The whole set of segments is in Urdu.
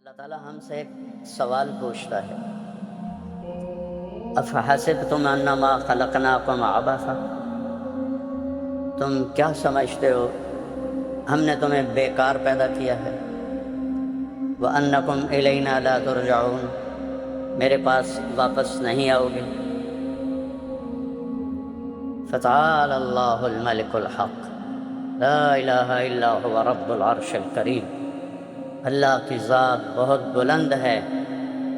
اللہ تعالیٰ ہم سے ایک سوال پوچھتا ہے، افحسبتم انما خلقناکم عبثا، تم کیا سمجھتے ہو ہم نے تمہیں بیکار پیدا کیا ہے؟ وانکم الینا لا ترجعون، میرے پاس واپس نہیں آؤ گے۔ فتعال اللہ الملک الحق لا الہ الا هو رب العرش الکریم، اللہ کی ذات بہت بلند ہے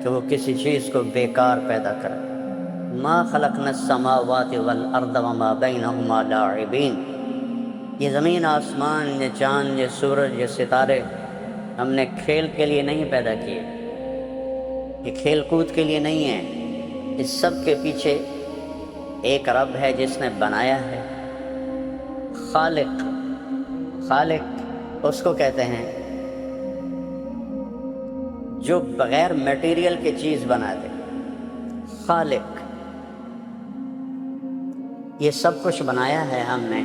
کہ وہ کسی چیز کو بیکار پیدا کرے۔ ما خلقنا السماوات والارض وما بینہما لاعبین، یہ زمین آسمان، یہ چاند، یہ سورج، یہ ستارے ہم نے کھیل کے لیے نہیں پیدا کیے، یہ کھیل کود کے لیے نہیں ہیں، اس سب کے پیچھے ایک رب ہے جس نے بنایا ہے۔ خالق، خالق اس کو کہتے ہیں جو بغیر میٹیریل کی چیز بنا دے۔ خالق، یہ سب کچھ بنایا ہے ہم نے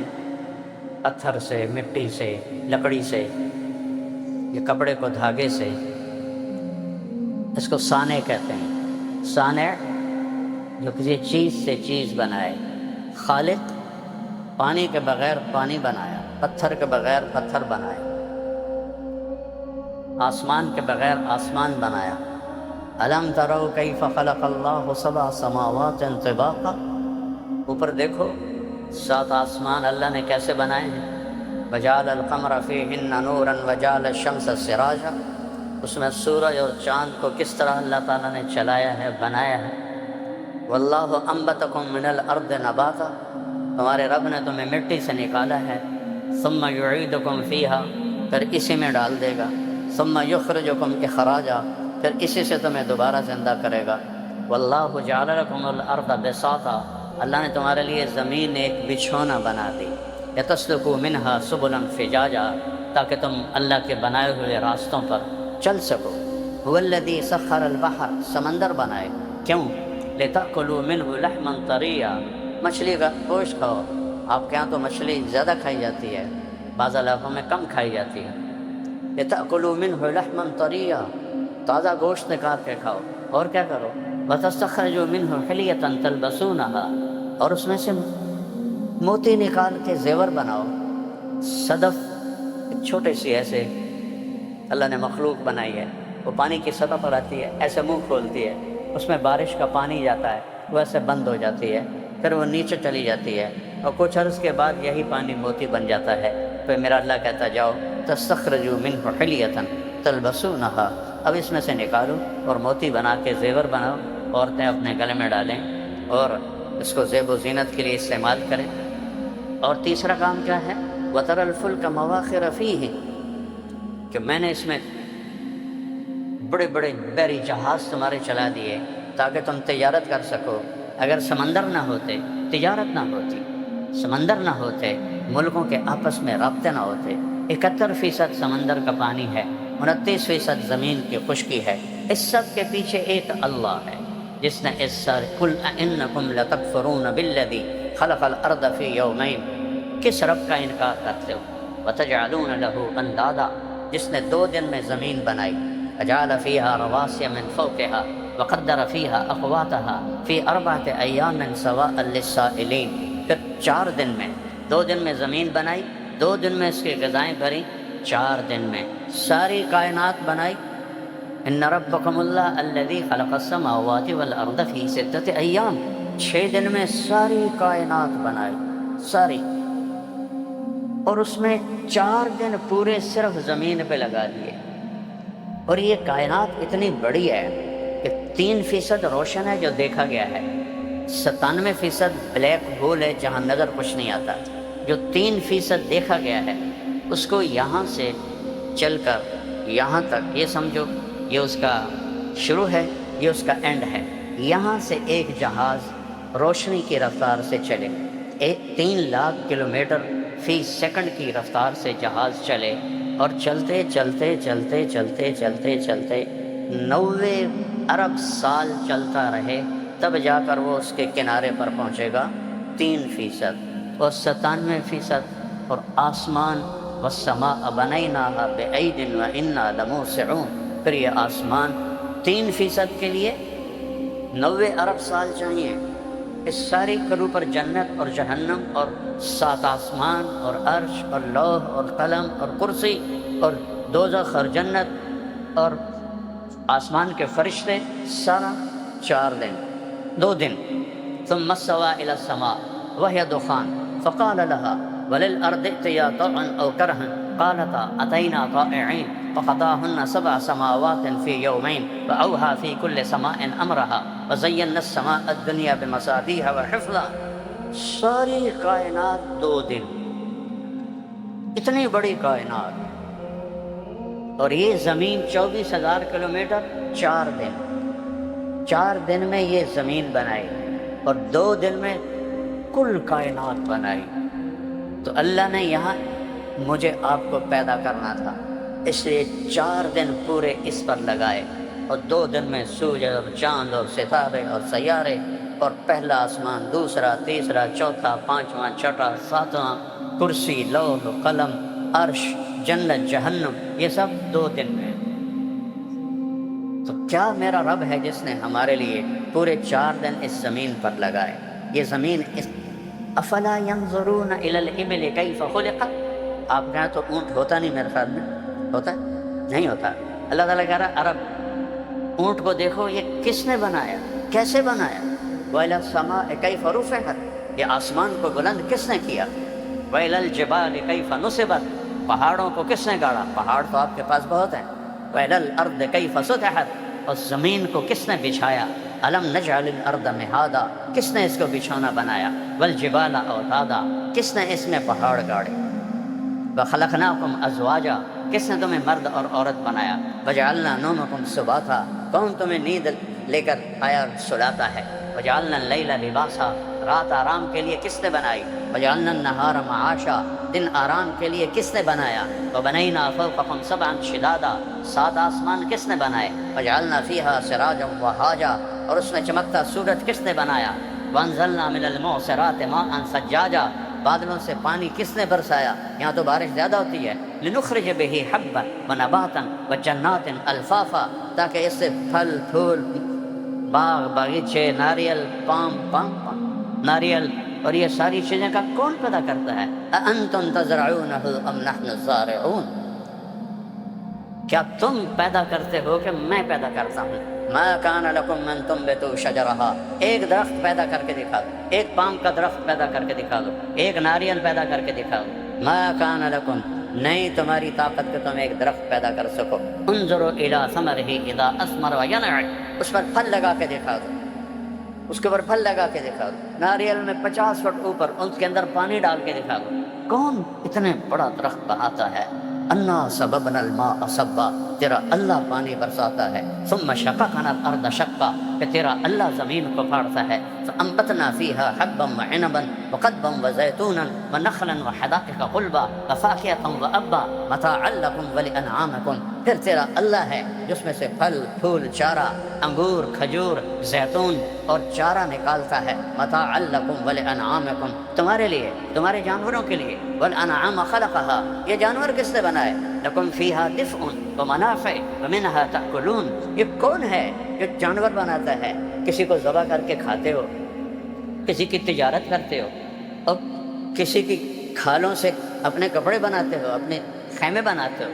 پتھر سے، مٹی سے، لکڑی سے، یہ کپڑے کو دھاگے سے، اس کو صانع کہتے ہیں۔ صانع جو کسی چیز سے چیز بنائے، خالق پانی کے بغیر پانی بنایا، پتھر کے بغیر پتھر بنایا، آسمان کے بغیر آسمان بنایا۔ الم تروا کیف خلق اللہ سبع سماوات طباقا، اوپر دیکھو 7 آسمان اللہ نے کیسے بنائے ہیں۔ وجعل القمر فیہن نورا وجعل الشمس سراجا، اس میں سورج اور چاند کو کس طرح اللہ تعالیٰ نے چلایا ہے، بنایا ہے۔ واللہ انبتکم من الارض نباتا، تمہارے رب نے تمہیں مٹی سے نکالا ہے۔ ثم یعیدکم فیہا، پھر اسی میں ڈال دے گا۔ ثم یخرجکم اخراجا، پھر اسی سے تمہیں دوبارہ زندہ کرے گا۔ واللہ جعل لکم الارض بساطا، اللہ نے تمہارے لیے زمین ایک بچھونا بنا دی۔ لتسلکوا منہا سبلا فجاجا، تاکہ تم اللہ کے بنائے ہوئے راستوں پر چل سکو۔ هو الذی سخر البحر، سمندر بنائے، کیوں؟ لتأکلوا منہ لحما طریا، مچھلی کا گوشت کھاؤ۔ آپ کے ہاں تو مچھلی زیادہ کھائی جاتی ہے، بعض علاقوں میں کم کھائی جاتی ہے۔ لتأکلوا منہ لحما طریا، تازہ گوشت نکال کے کھاؤ۔ اور کیا کرو؟ وتستخرجوا منہ حلیۃ تلبسونہا، اور اس میں سے موتی نکال کے زیور بناؤ۔ صدف ایک چھوٹی سی ایسے اللہ نے مخلوق بنائی ہے، وہ پانی کی سطح پر آتی ہے، ایسے منہ کھولتی ہے، اس میں بارش کا پانی جاتا ہے، وہ ایسے بند ہو جاتی ہے، پھر وہ نیچے چلی جاتی ہے، اور کچھ عرص کے بعد یہی پانی موتی بن جاتا ہے۔ پھر میرا اللہ کہتا جاؤ تستخرجوا منہ حلیۃ تلبسونہا، اب اس میں سے نکالو اور موتی بنا کے زیور بناؤ، عورتیں اپنے گلے میں ڈالیں اور اس کو زیب و زینت کے لیے استعمال کریں۔ اور تیسرا کام کیا ہے؟ وَتَرَى الْفُلْكَ مَوَاخِرَ فِيهِ، کہ میں نے اس میں بڑے بڑے بحری جہاز تمہارے چلا دیے تاکہ تم تجارت کر سکو۔ اگر سمندر نہ ہوتے تجارت نہ ہوتی، سمندر نہ ہوتے ملکوں کے آپس میں رابطے نہ ہوتے۔ 71% سمندر کا پانی ہے، 29% زمین کی خشکی ہے، اس سب کے پیچھے ایک اللہ ہے جس نے اس سارے قُلْ أَإِنَّكُمْ لَتَكْفُرُونَ بِالَّذِي خَلَقَ الْأَرْضَ فِي يَوْمَيْنِ، کس رب کا انکار کرتے ہو؟ وَتَجْعَلُونَ لَهُ أَنْدَادًا، جس نے 2 دن میں زمین بنائی۔ وَجَعَلَ فِيهَا رَوَاسِيَ مِنْ فَوْقِهَا وَقَدَّرَ فِيهَا أَقْوَاتَهَا فِي 4 أَيَّامٍ سَوَاءً لِلسَّائِلِينَ، پھر 4 دن میں، 2 دن میں زمین بنائی، 2 دن میں اس کی غذائیں بھری، 4 دن میں ساری کائنات بنائی۔ ان ربکم اللہ الذی خلق السماوات والارض فی 6 ایام، 6 دن میں ساری کائنات بنائی، ساری، اور اس میں 4 دن پورے صرف زمین پہ لگا دیے۔ اور یہ کائنات اتنی بڑی ہے کہ 3% روشن ہے جو دیکھا گیا ہے، 97% بلیک ہول ہے جہاں نظر کچھ نہیں آتا۔ جو 3% دیکھا گیا ہے اس کو یہاں سے چل کر یہاں تک، یہ سمجھو یہ اس کا شروع ہے، یہ اس کا اینڈ ہے۔ یہاں سے ایک جہاز روشنی کی رفتار سے چلے، 3 لاکھ کلومیٹر فی سیکنڈ کی رفتار سے جہاز چلے، اور چلتے چلتے چلتے چلتے چلتے چلتے 90 ارب سال چلتا رہے، تب جا کر وہ اس کے کنارے پر پہنچے گا۔ 3% اور 97%، اور آسمان والسماء بنیناها بأید وإنا لموسعون، پھر یہ آسمان 3% کے لیے 90 ارب سال چاہیے، اس ساری کرو پر جنت اور جہنم اور 7 آسمان اور عرش اور لوح اور قلم اور کرسی اور دوزخ اور جنت اور آسمان کے فرشتے، سارا 4 دن 2 دن۔ ثم استوى إلى السماء وهي دخان فقال لها وللأرض ائتيا طوعا أو كرها قالتا أتينا طائعين فقضاهن 7 سماوات في يومين وأوحى في كل سماء أمرها وزينا السماء الدنيا بمصابيح وحفظا۔ ساری کائنات 2 دن، اتنی بڑی کائنات، اور یہ زمین 24,000 کلومیٹر 4 دن۔ 4 دن میں یہ زمین بنائی اور 2 دن میں کل کائنات بنائی۔ تو اللہ نے یہاں مجھے آپ کو پیدا کرنا تھا، اس لیے 4 دن پورے اس پر لگائے، اور 2 دن میں سورج اور چاند اور ستارے اور سیارے، اور پہلا آسمان، دوسرا، تیسرا، چوتھا، 5واں، چھٹا، 7واں، کرسی، لوح، قلم، عرش، جنت، جہنم، یہ سب 2 دن میں۔ تو کیا میرا رب ہے جس نے ہمارے لیے پورے 4 دن اس زمین پر لگائے۔ یہ زمین افلا ينظرون الى الابل كيف خلقت۔ آپ کہاں تو اونٹ ہوتا نہیں، میرے خیال میں ہوتا ہے نہیں ہوتا۔ اللہ تعالیٰ کہہ رہا عرب اونٹ کو دیکھو یہ کس نے بنایا، کیسے بنایا۔ وَإِلَى السَّمَاءِ كَيْفَ رُفِعَتْ، یہ آسمان کو بلند کس نے کیا۔ وَإِلَى الْجِبَالِ كَيْفَ نُصِبَتْ، پہاڑوں کو کس نے گاڑا، پہاڑ تو آپ کے پاس بہت ہیں۔ وَإِلَى الْأَرْضِ كَيْفَ سُطِحَتْ، اور زمین کو کس نے بچھایا۔ أَلَمْ نَجْعَلِ الْأَرْضَ مِهَادًا، کس نے اس کو بچھونا بنایا۔ وَالْجِبَالَ أَوْتَادًا، کس نے اس میں پہاڑ گاڑے۔ وَخَلَقْنَاكُمْ أَزْوَاجًا، کس نے تمہیں مرد اور عورت بنایا۔ وَجَعَلْنَا نَوْمَكُمْ سُبَاتًا، کون تمہیں نیند لے کر آیا اور سلاتا ہے۔ وَجَعَلْنَا اللَّيْلَ لِبَاسًا، رات آرام کے لیے کس نے بنائی۔ وَجَعَلْنَا النَّهَارَ مَعَاشًا، دن آرام کے لیے کس نے بنایا۔ وَبَنَيْنَا فَوْقَكُمْ سَبْعًا شِدَادًا، 7 آسمان کس نے بنائے۔ وَجَعَلْنَا فِيهَا سِرَاجًا وَهَاجًا، اور اس میں چمکتا سورج کس نے بنایا۔ وَأَنزَلْنَا مِنَ الْمُعْصِرَاتِ مَاءً ثَجَّاجًا، بادلوں سے پانی کس نے برسایا۔ یہاں تو بارش زیادہ ہوتی ہے۔ لِنُخْرِجَ بِهِ حَبًّا وَنَبَاتًا وَجَنَّاتٍ أَلْفَافًا، تاکہ اس سے پھل پھول، باغ باغیچے، ناریل، پام ناریل اور یہ ساری چیزیں کا کون پیدا کرتا ہے۔ أَأَنْتُمْ تَزْرَعُونَهُ أَمْ نَحْنُ الزَّارِعُونَ، کیا تم پیدا کرتے ہو کہ میں پیدا کرتا ہوں۔ مَا كَانَ لَكُمْ أَن تُنبِتُوا شَجَرَهَا، ایک درخت پیدا کر کے دکھا دو، ایک پام کا درخت پیدا کر کے دکھا دو، ایک ناریل پیدا کر کے دکھا دو۔ مَا كَانَ لَكُمْ، نہیں تمہاری طاقت کہ تم ایک درخت پیدا کر سکو۔ انظروا إِلَى ثَمَرِهِ إِذَا أَثْمَرَ وَيَنْعِمُ، اس پر پھل لگا کے دکھا دو، اس کے اوپر پھل لگا کے دکھا دو۔ ناریل میں 50 فٹ اوپر اس کے اندر پانی ڈال کے دکھا دو۔ کون اتنے بڑا درخت بناتا ہے۔ انا صببنا الماء صبا، تیرا اللہ پانی برساتا ہے۔ ثم شققنا الارض شقا، کہ تیرا اللہ زمین کو پھاڑتا ہے۔ فانبتنا فيها حبا وعنبا وقضبا وزيتونا ونخلا وحدائق غلبا وفاكهة وابا متاعا لكم ولانعامكم، پھر تیرا اللہ ہے جس میں سے پھل پھول چارہ، انگور، کھجور، زیتون اور چارہ نکالتا ہے۔ متاعا لكم ولانعامكم، تمہارے لیے، تمہارے جانوروں کے لیے۔ والانعام خلقها، یہ جانور کس نے بنائے۔ لکم فیہا دفء ومنافع ومنها تأکلون، یہ کون ہے جو جانور بناتا ہے۔ کسی کو ذبح کر کے کھاتے ہو، کسی کی تجارت کرتے ہو، اور کسی کی کھالوں سے اپنے کپڑے بناتے ہو، اپنے خیمے بناتے ہو۔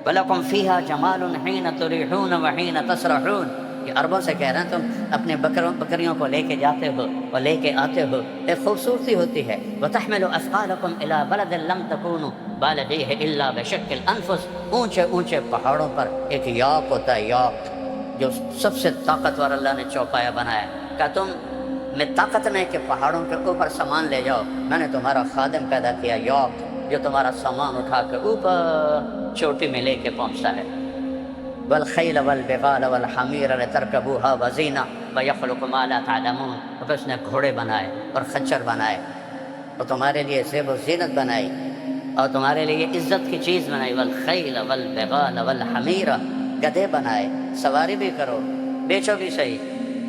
وَلَكُمْ فِيهَا جَمَالٌ حِينَ تُرِيحُونَ وَحِينَ تَسْرَحُونَ، یہ عربوں سے کہہ رہے ہیں تم اپنے بکریوں کو لے کے جاتے ہو اور لے کے آتے ہو، ایک خوبصورتی ہوتی ہے۔ وَتَحْمِلُ أَثْقَالَكُمْ إِلَى بَلَدٍ لَمْ تَكُونُوا بَالِغِيهِ إِلَّا بِشِقِّ الْأَنفُسِ، اونچے اونچے پہاڑوں پر ایک یاق ہوتا ہے، یاق جو سب سے طاقتور اللہ نے چوپایا بنایا۔ کہ تم میں طاقت نہیں کہ پہاڑوں کے اوپر سامان لے جاؤ، میں نے تمہارا خادم پیدا کیا، یاق، جو تمہارا سامان اٹھا کے اوپر چوٹی میں لے کے پہنچتا ہے۔ والخیل والبغال والحمیر لترکبوها وزینہ ویخلق ما لا تعلمون، اور پھر اس نے گھوڑے بنائے اور خچر بنائے اور تمہارے لیے زیب و زینت بنائی اور تمہارے لیے عزت کی چیز بنائی۔ والخیل والبغال والحمیر، گدھے بنائے، سواری بھی کرو، بیچو بھی صحیح،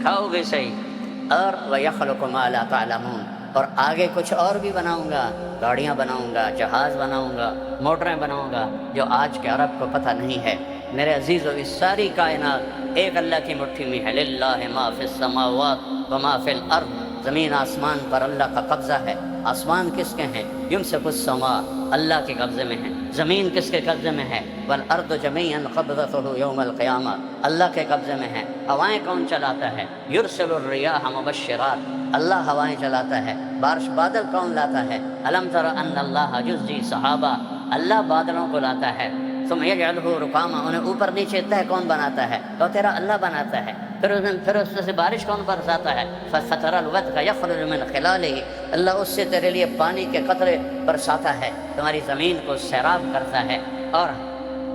کھاؤ بھی صحیح۔ اور ویخلق ما لا تعلمون، اور آگے کچھ اور بھی بناؤں گا، گاڑیاں بناؤں گا، جہاز بناؤں گا، موٹریں بناؤں گا جو آج کے عرب کو پتہ نہیں ہے۔ میرے عزیزو اس ساری کائنات ایک اللہ کی مٹھی میں ہے۔ للہ ما فی السماوات وما فی الارض، زمین آسمان پر اللہ کا قبضہ ہے۔ آسمان کس کے ہیں؟ یمسک السماء، اللہ کے قبضے میں ہیں۔ زمین کس کے قبضے میں ہے؟ والارض جمیعا قبضتہ یوم القیامہ، اللہ کے قبضے میں ہے۔ ہوائیں کون چلاتا ہے؟ یرسل الریاح مبشرات، اللہ ہوائیں چلاتا ہے۔ بارش بادل کون لاتا ہے؟ الم تر ان اللہ یزجی سحابہ، اللہ بادلوں کو لاتا ہے۔ ثم یجعلہ رکاما، انہیں اوپر نیچے طے کون بناتا ہے؟ تو تیرا اللہ بناتا ہے۔ پھر اس سے بارش کون برساتا ہے؟ فَتَرَى الْوَدْقَ يَخْرُجُ مِنْ خِلَالِهِ، اللہ اس سے تیرے لیے پانی کے قطرے برساتا ہے، تمہاری زمین کو سیراب کرتا ہے۔ اور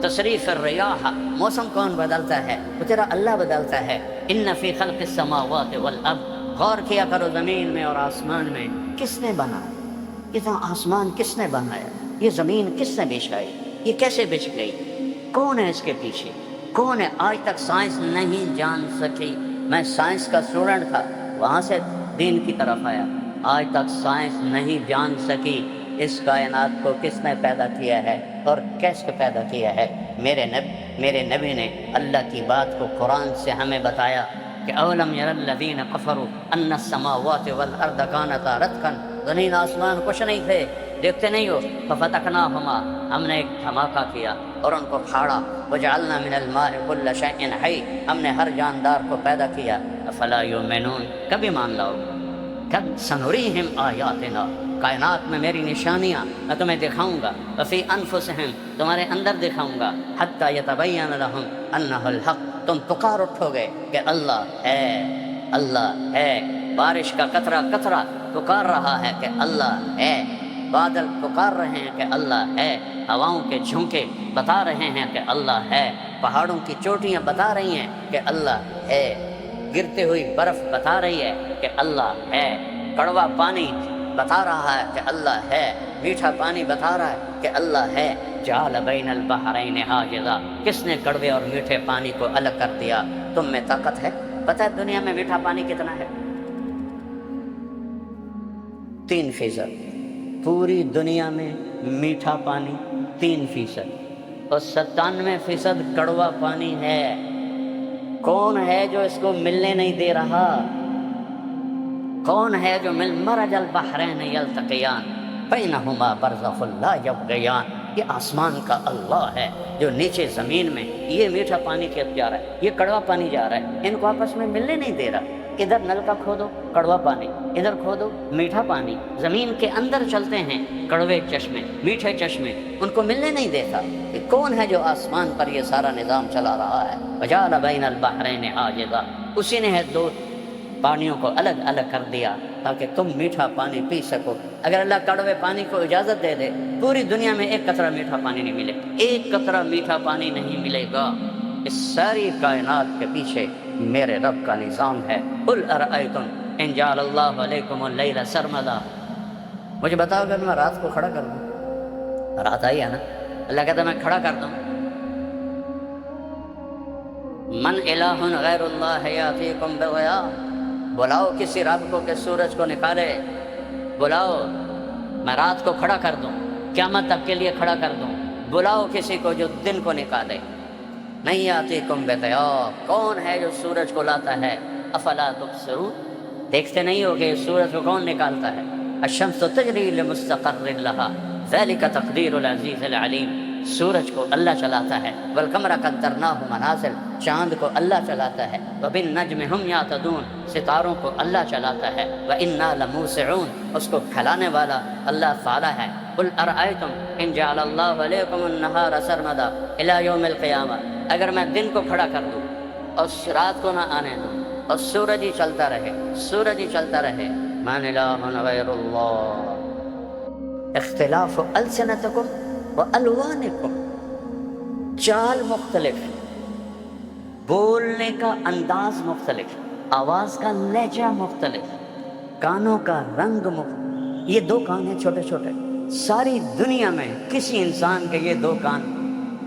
تصریف الریاح، موسم کون بدلتا ہے؟ تو تیرا اللہ بدلتا ہے۔ ان فی خلق السماوات والارض، غور کیا کرو زمین میں اور آسمان میں کس نے بنایا؟ یہ آسمان کس نے بنایا؟ یہ زمین کس نے بچھائی؟ یہ کیسے بچھ گئی؟ کون ہے اس کے پیچھے؟ کون ہے؟ آج تک سائنس نہیں جان سکی۔ میں سائنس کا اسٹوڈنٹ تھا، وہاں سے دین کی طرف آیا۔ آج تک سائنس نہیں جان سکی اس کائنات کو کس نے پیدا کیا ہے اور کیسے پیدا کیا ہے۔ میرے نبی نے اللہ کی بات کو قرآن سے ہمیں بتایا کہ اولم یر الذین کفروا ان السماوات والارض کانتا رتقا، زمین آسمان کچھ نہیں تھے، دیکھتے نہیں ہو؟ ففتقناہما، ہم نے ایک دھماکہ کیا اور ان کو پھاڑا۔ وجعلنا من الماء كل شيء حي، ہم نے ہر جاندار کو پیدا کیا۔ افلا یؤمنون، کبھی مان لاؤ؟ کب سنریہم آیاتنا، کائنات میں میری نشانیاں میں تمہیں دکھاؤں گا۔ وفی انفسہم، تمہارے اندر دکھاؤں گا۔ حتی یتبین لہم انہ الحق، تم پکار اٹھو گے کہ اللہ ہے، اللہ ہے۔ بارش کا قطرہ قطرہ پکار رہا ہے کہ اللہ ہے، بادل پکار رہے ہیں کہ اللہ ہے، ہواؤں کے جھونکے بتا رہے ہیں کہ اللہ ہے، پہاڑوں کی چوٹیاں بتا رہی ہیں کہ اللہ ہے، گرتے ہوئی برف بتا رہی ہے کہ اللہ ہے، کڑوا پانی بتا رہا ہے کہ اللہ ہے، میٹھا پانی بتا رہا ہے کہ اللہ ہے۔ جعل بین البحرین حاجزا، کس نے کڑوے اور میٹھے پانی کو الگ کر دیا؟ تم میں طاقت ہے؟ پتہ ہے دنیا میں میٹھا پانی کتنا ہے؟ 3%۔ پوری دنیا میں میٹھا پانی 3% اور 97% کڑوا پانی ہے۔ کون ہے جو اس کو ملنے نہیں دے رہا؟ کون ہے جو مرج البحرین یلتقیان بینہما برزخ لا یبغیان، یہ آسمان کا اللہ ہے جو نیچے زمین میں یہ میٹھا پانی جا رہا ہے، یہ کڑوا پانی جا رہا ہے، ان کو آپس میں ملنے نہیں دے رہا۔ ادھر نلکا کھودو کڑوا پانی، ادھر کھودو میٹھا پانی، زمین کے اندر چلتے ہیں کڑوے چشمے، میٹھے چشمے، ان کو ملنے نہیں دیتا۔ کہ کون ہے جو آسمان پر یہ سارا نظام چلا رہا ہے؟ وجعل بین البحرین حاجزا، اسی نے ہے دو پانیوں کو الگ الگ کر دیا تاکہ تم میٹھا پانی پی سکو۔ اگر اللہ کڑوے پانی کو اجازت دے دے، پوری دنیا میں ایک قطرہ میٹھا پانی نہیں ملے، ایک قطرہ میٹھا پانی نہیں ملے گا۔ اس ساری کائنات کے پیچھے میرے رب کا نظام ہے۔ قل ارأیتم ان جعل اللہ علیکم اللیل سرمدا، مجھے بتاؤ کہ میں رات کو کھڑا کر دوں؟ رات آئی ہے نا، اللہ کہتا ہے میں کھڑا کر دوں۔ من الہ غیر اللہ یاتیکم بضیاء، بلاؤ کسی رب کو کہ سورج کو نکالے، بلاؤ میں رات کو کھڑا کر دوں، قیامت تک کے لیے کھڑا کر دوں۔ بلاؤ کسی کو جو دن کو نکالے۔ نہیں یاتیکم بضیاء، کون ہے جو سورج کو لاتا ہے؟ افلا تبصرون، دیکھتے نہیں ہو کہ سورج کو کون نکالتا ہے؟ الشمس تجری لمستقر لها ذلك تقدیر العزیز العلیم، سورج کو اللہ چلاتا ہے۔ والقمر قدرناہ منازل، چاند کو اللہ چلاتا ہے۔ وبالنجم هم یہتدون، ستاروں کو اللہ چلاتا ہے۔ وإنا لموسعون، اس کو پھیلانے والا اللہ تعالی ہے۔ قل ارأیتم ان جعل اللہ علیکم النہار سرمدا الی یوم القیامہ، اگر میں دن کو کھڑا کر دوں اور رات کو نہ آنے دوں اور سورج ہی چلتا رہے، سورج ہی چلتا رہے، من الہ غیر اللہ، اختلاف السنتکم والوانکم، چال مختلف، بولنے کا انداز مختلف، آواز کا لہجہ مختلف، کانوں کا رنگ مختلف۔ یہ دو کان ہیں چھوٹے چھوٹے، ساری دنیا میں کسی انسان کے یہ دو کان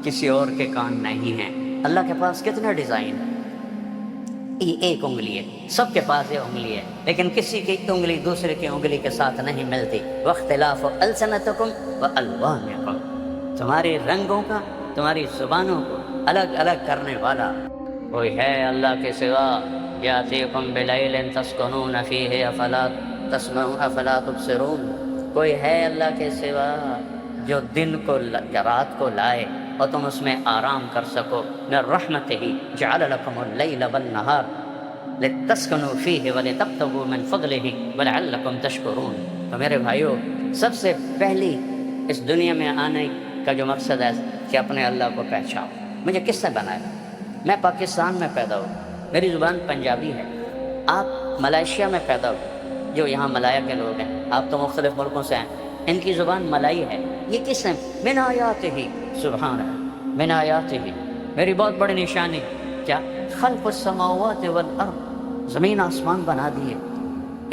کسی اور کے کان نہیں ہیں۔ اللہ کے پاس کتنے ڈیزائن ہیں؟ یہ ایک انگلی ہے، سب کے پاس یہ انگلی ہے، لیکن کسی کی انگلی دوسرے کی انگلی کے ساتھ نہیں ملتی۔ واختلاف السنتکم والوانکم، تمہارے رنگوں کا، تمہاری زبانوں کو الگ الگ کرنے والا کوئی ہے اللہ کے سوا؟ یاتیکم بلیل تسکنون فیہ افلا تسمعون افلا تبصرون، کوئی ہے اللہ کے سوا جو دن کو یا رات کو لائے اور تم اس میں آرام کر سکو؟ من رحمتہ جعل لکم اللیل والنہار لتسکنوا فیہ ولتبتغوا من فضلہ ولعلکم تشکرون۔ تو میرے بھائیو، سب سے پہلی اس دنیا میں آنے کا جو مقصد ہے کہ اپنے اللہ کو پہچانو۔ مجھے کس نے بنایا؟ میں پاکستان میں پیدا ہوں، میری زبان پنجابی ہے۔ آپ ملائیشیا میں پیدا ہو، جو یہاں ملایا کے لوگ ہیں، آپ تو مختلف ملکوں سے ہیں، ان کی زبان ملائی ہے۔ یہ کس نے؟ من آیاتہ، سبحان اللہ، من آیاتہ، میری بہت بڑی نشانی کیا؟ خلق السماوات والارض، زمین آسمان بنا دیے،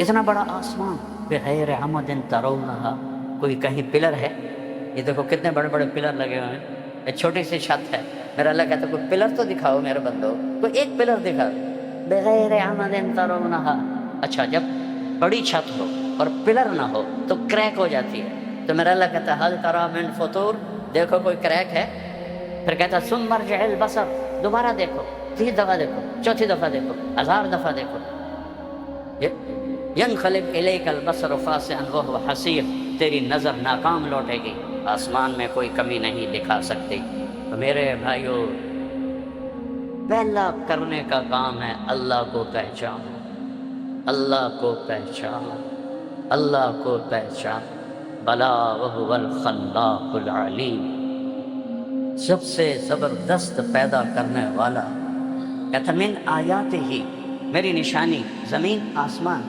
اتنا بڑا آسمان، بغیر عمد ترونہا، کوئی کہیں پلر ہے؟ یہ دیکھو کتنے بڑے بڑے پلر لگے ہوئے ہیں، ایک چھوٹی سی چھت ہے۔ میرا اللہ کہتا ہے کوئی پلر تو دکھاؤ میرے بندو، کوئی ایک پلر دکھاؤ، بغیر عمد ترونہا۔ اچھا، جب بڑی چھت ہو اور پلر نہ ہو تو کریک ہو جاتی ہے، تو میرا اللہ کہتا ہے حل تری من فطور، دیکھو کوئی کریک ہے؟ پھر کہتا ہے ثم ارجع البصر، دوبارہ دیکھو، 3 دفعہ دیکھو، 4تھی دفعہ دیکھو، 1000 دفعہ دیکھو، ینقلب الیک البصر خاسئا وہو حسیر، تیری نظر ناکام لوٹے گی، آسمان میں کوئی کمی نہیں دکھا سکتی۔ تو میرے بھائیو، پہلا کرنے کا کام ہے اللہ کو پہچانو، اللہ کو پہچانو، اللہ کو پہچانو۔ بلا وہو الخلاق العلیم، سب سے زبردست پیدا کرنے والا۔ کہتا من آیات ہی، میری نشانی زمین آسمان،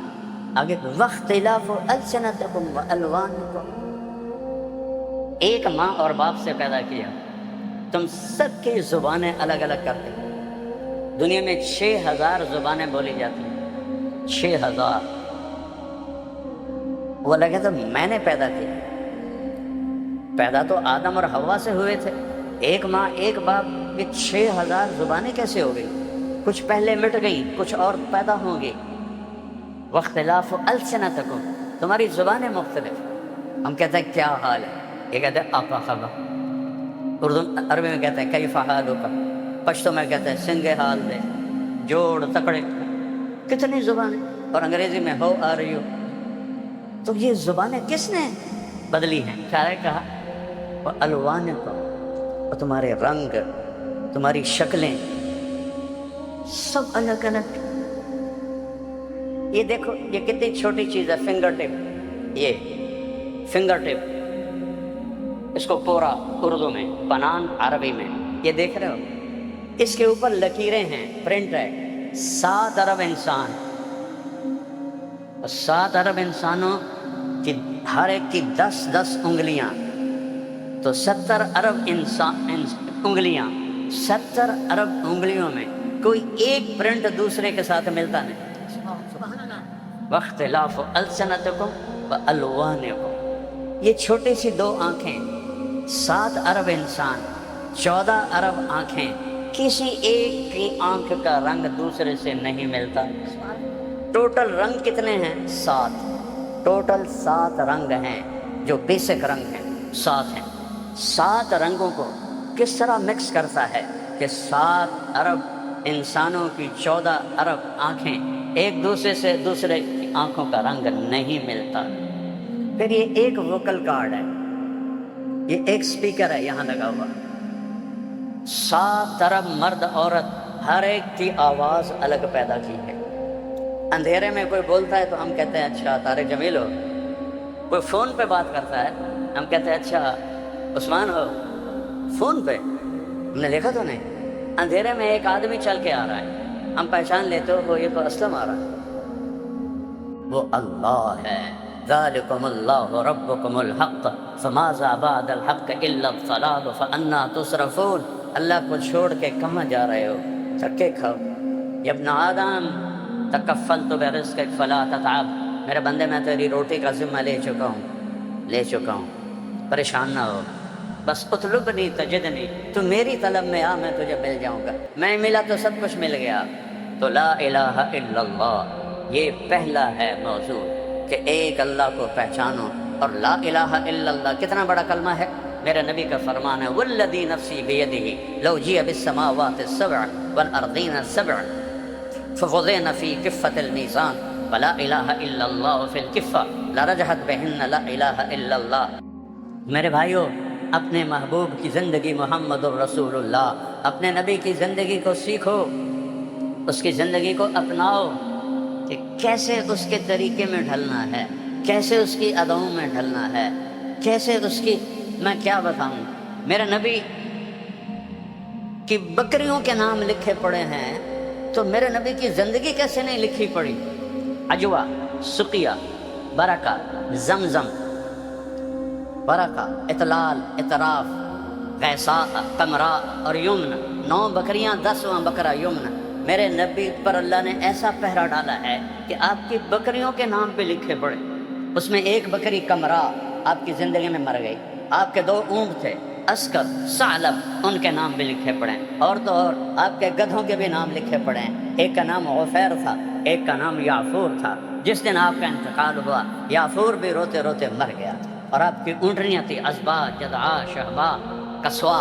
آگے واختلاف السنتکم والوانکم، ایک ماں اور باپ سے پیدا کیا، تم سب کی زبانیں الگ الگ کر دی۔ دنیا میں 6000 زبانیں بولی جاتی ہیں، 6000۔ وہ لگا تو میں نے پیدا کیا، پیدا تو آدم اور حوا سے ہوئے تھے، ایک ماں ایک باپ، یہ 6000 زبانیں کیسے ہو گئی؟ کچھ پہلے مٹ گئی، کچھ اور پیدا ہوں گی۔ واختلاف السنتکم، تمہاری زبانیں مختلف۔ ہم کہتے ہیں کیا حال ہے، یہ کہتے ہیں آقا خبا، اردو عربی میں کہتے ہیں کیف حالک، پشتو میں کہتے ہیں سنگے حال دے، جوڑ تکڑے، کتنی زبانیں، اور انگریزی میں ہو آر یو۔ تو یہ زبانیں کس نے بدلی ہیں؟ کیا کہا؟ الوانکم، اور تمہارے رنگ، تمہاری شکلیں سب الگ الگ۔ یہ دیکھو، یہ کتنی چھوٹی چیز ہے، فنگر ٹپ، یہ فنگر ٹپ، اس کو پورا اردو میں، بنان عربی میں، یہ دیکھ رہے ہو، اس کے اوپر لکیریں ہیں، پرنٹ ہے، 7 ارب انسان، 7 ارب انسانوں کی ہر ایک کی 10 انگلیاں، تو 70 ارب انگلیاں، 70 ارب انگلیوں میں کوئی ایک پرنٹ دوسرے کے ساتھ ملتا نہیں۔ واختلاف السنتکم والوانکم، یہ چھوٹی سی 2 آنکھیں، 7 ارب انسان، 14 ارب آنکھیں، کسی ایک کی آنکھ کا رنگ دوسرے سے نہیں ملتا۔ ٹوٹل رنگ کتنے ہیں؟ 7، ٹوٹل 7 رنگ ہیں، جو بیسک رنگ ہیں 7 ہیں۔ 7 رنگوں کو کس طرح مکس کرتا ہے کہ 7 ارب انسانوں کی 14 ارب آنکھیں ایک دوسرے سے دوسرے کی آنکھوں کا رنگ نہیں ملتا۔ پھر یہ ایک ووکل کارڈ ہے، یہ ایک سپیکر ہے یہاں لگا ہوا، 7 ارب مرد عورت، ہر ایک کی آواز الگ پیدا کی ہے۔ اندھیرے میں کوئی بولتا ہے تو ہم کہتے ہیں اچھا طارق جمیل ہو، کوئی فون پہ بات کرتا ہے ہم کہتے ہیں اچھا عثمان ہو، فون پہ، ہم نے دیکھا تو نہیں۔ اندھیرے میں ایک آدمی چل کے آ رہا ہے، ہم پہچان لیتے ہو وہ یہ تو اسلم آ رہا ہے، وہ اللہ ہے۔ ذالکم اللہ ربکم الحق فماذا بعد الحق الا الضلال فانا تصرفون، اللہ کو چھوڑ کے کہاں جا رہے ہو؟ دھکے کھاؤ۔ یا ابن آدم تکفلت برزقک فلا تتعب، میرے بندے میں تیری روٹی کا ذمہ لے چکا ہوں، پریشان نہ ہو، بس اطلبنی تجدنی، تو میری طلب میں آ، میں تجھے مل جاؤں گا۔ میں ملا تو سب کچھ مل گیا۔ تو لا الہ الا اللہ، یہ پہلا ہے موضوع کہ ایک اللہ کو پہچانو۔ اور لا الہ الا اللہ کتنا بڑا کلمہ ہے؟ میرے نبی کا فرمان ہے والذی نفسی بیدہ لو جیء بالسماوات السبع والارضین السبع فغضین فی کفۃ المیزان ولا الہ الا اللہ فی الکفہ لرجحت بہن لا الہ الا اللہ۔ میرے بھائیو، اپنے محبوب کی زندگی محمد الرسول اللہ، اپنے نبی کی زندگی کو سیکھو، اس کی زندگی کو اپناؤ کہ کیسے اس کے طریقے میں ڈھلنا ہے، کیسے اس کی اداؤں میں ڈھلنا ہے، کیسے اس کی، میں کیا بتاؤں، میرے نبی کی بکریوں کے نام لکھے پڑے ہیں تو میرے نبی کی زندگی کیسے نہیں لکھی پڑی؟ عجوا، سقیہ، برکہ، زمزم، برکہ، اطلال، اطراف، غیثاء، قمراء اور یمن، 9 بکریاں، 10واں بکرا یمن۔ میرے نبی پر اللہ نے ایسا پہرا ڈالا ہے کہ آپ کی بکریوں کے نام پہ لکھے پڑے۔ اس میں ایک بکری قمراء آپ کی زندگی میں مر گئی، آپ کے 2 اونٹ تھے، اسکر، ثعلب، ان کے نام بھی لکھے پڑے ہیں، اور تو اور آپ کے گدھوں کے بھی نام لکھے پڑے ہیں۔ ایک کا نام غفیر تھا، ایک کا نام یافور تھا۔ جس دن آپ کا انتقال ہوا یافور بھی روتے روتے مر گیا، اور آپ کی اونٹنیاں تھی عزبا، جدعا، شہبا، قصوا۔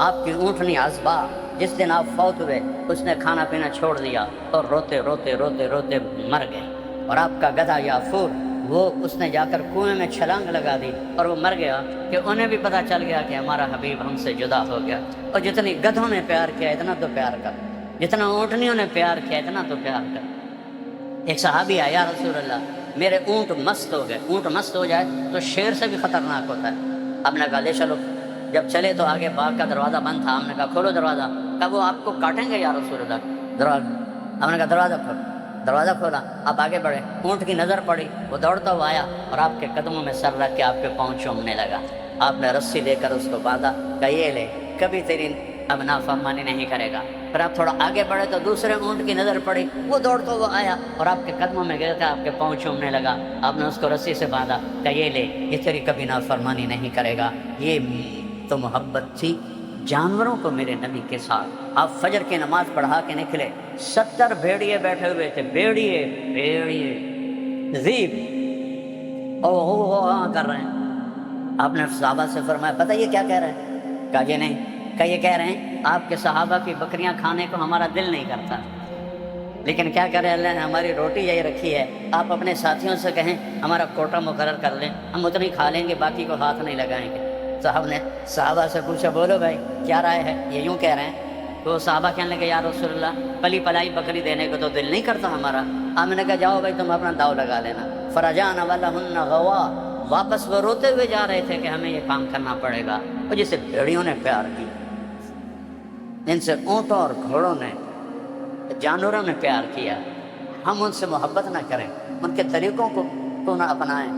آپ کی اونٹنی عزبا جس دن آپ فوت ہوئے اس نے کھانا پینا چھوڑ دیا اور روتے روتے روتے روتے مر گئے، اور آپ کا گدھا یافور، وہ اس نے جا کر کنویں میں چھلانگ لگا دی اور وہ مر گیا کہ انہیں بھی پتہ چل گیا کہ ہمارا حبیب ہم سے جدا ہو گیا۔ اور جتنی گدھوں نے پیار کیا اتنا تو پیار کر، جتنا اونٹنیوں نے پیار کیا اتنا تو پیار کر۔ ایک صحابی آیا، یا رسول اللہ میرے اونٹ مست ہو گئے۔ اونٹ مست ہو جائے تو شیر سے بھی خطرناک ہوتا ہے۔ آپ نے کہا لے چلو۔ جب چلے تو آگے باغ کا دروازہ بند تھا، ہم نے کہا کھولو دروازہ۔ کہا وہ آپ کو کاٹیں گے یا رسول اللہ دروازہ؟ ہم نے کہا دروازہ کھولو۔ دروازہ کھولا، آپ آگے بڑھے، اونٹ کی نظر پڑی، وہ دوڑتا ہوا آیا اور آپ کے قدموں میں سر رکھ کے آپ کے پاؤں چومنے لگا۔ آپ نے رسی لے کر اس کو باندھا، کہا یہ لے، کبھی تیری اب نافرمانی نہیں کرے گا۔ پھر آپ تھوڑا آگے بڑھے تو دوسرے اونٹ کی نظر پڑی، وہ دوڑتا ہوا آیا اور آپ کے قدموں میں گر کے آپ کے پاؤں چومنے لگا۔ آپ نے اس کو رسی سے باندھا، کہا یہ لے، یہ تیری کبھی نافرمانی نہیں کرے گا۔ یہ تو محبت تھی جانوروں کو میرے نبی کے ساتھ۔ آپ فجر کی نماز پڑھا کے نکلے، 70 بھیڑیے بیٹھے ہوئے تھے، بھیڑیے ذیب کر رہے ہیں۔ آپ نے صحابہ سے فرمایا بتائیے کیا کہہ رہے ہیں؟ کہا یہ نہیں، کہا یہ کہہ رہے ہیں آپ کے صحابہ کی بکریاں کھانے کو ہمارا دل نہیں کرتا، لیکن کیا کریں، اللہ نے ہماری روٹی یہی رکھی ہے، آپ اپنے ساتھیوں سے کہیں ہمارا کوٹا مقرر کر لیں، ہم اتنی کھا لیں گے، باقی کو ہاتھ نہیں لگائیں گے۔ صاحب نے صحابہ سے پوچھا بولو بھائی کیا رائے ہے، یہ یوں کہہ رہے ہیں؟ تو صحابہ کہنے لگے یا رسول اللہ پلی پلائی بکری دینے کو تو دل نہیں کرتا ہمارا۔ ہم نے کہا جاؤ بھائی تم اپنا داؤ لگا لینا۔ فرجعن ولہن غوا، واپس وہ روتے ہوئے جا رہے تھے کہ ہمیں یہ کام کرنا پڑے گا۔ اور جسے بھیڑیوں نے پیار کی، جن سے اونٹوں اور گھوڑوں نے، جانوروں نے پیار کیا، ہم ان سے محبت نہ کریں، ان کے طریقوں کو نہ اپنائیں،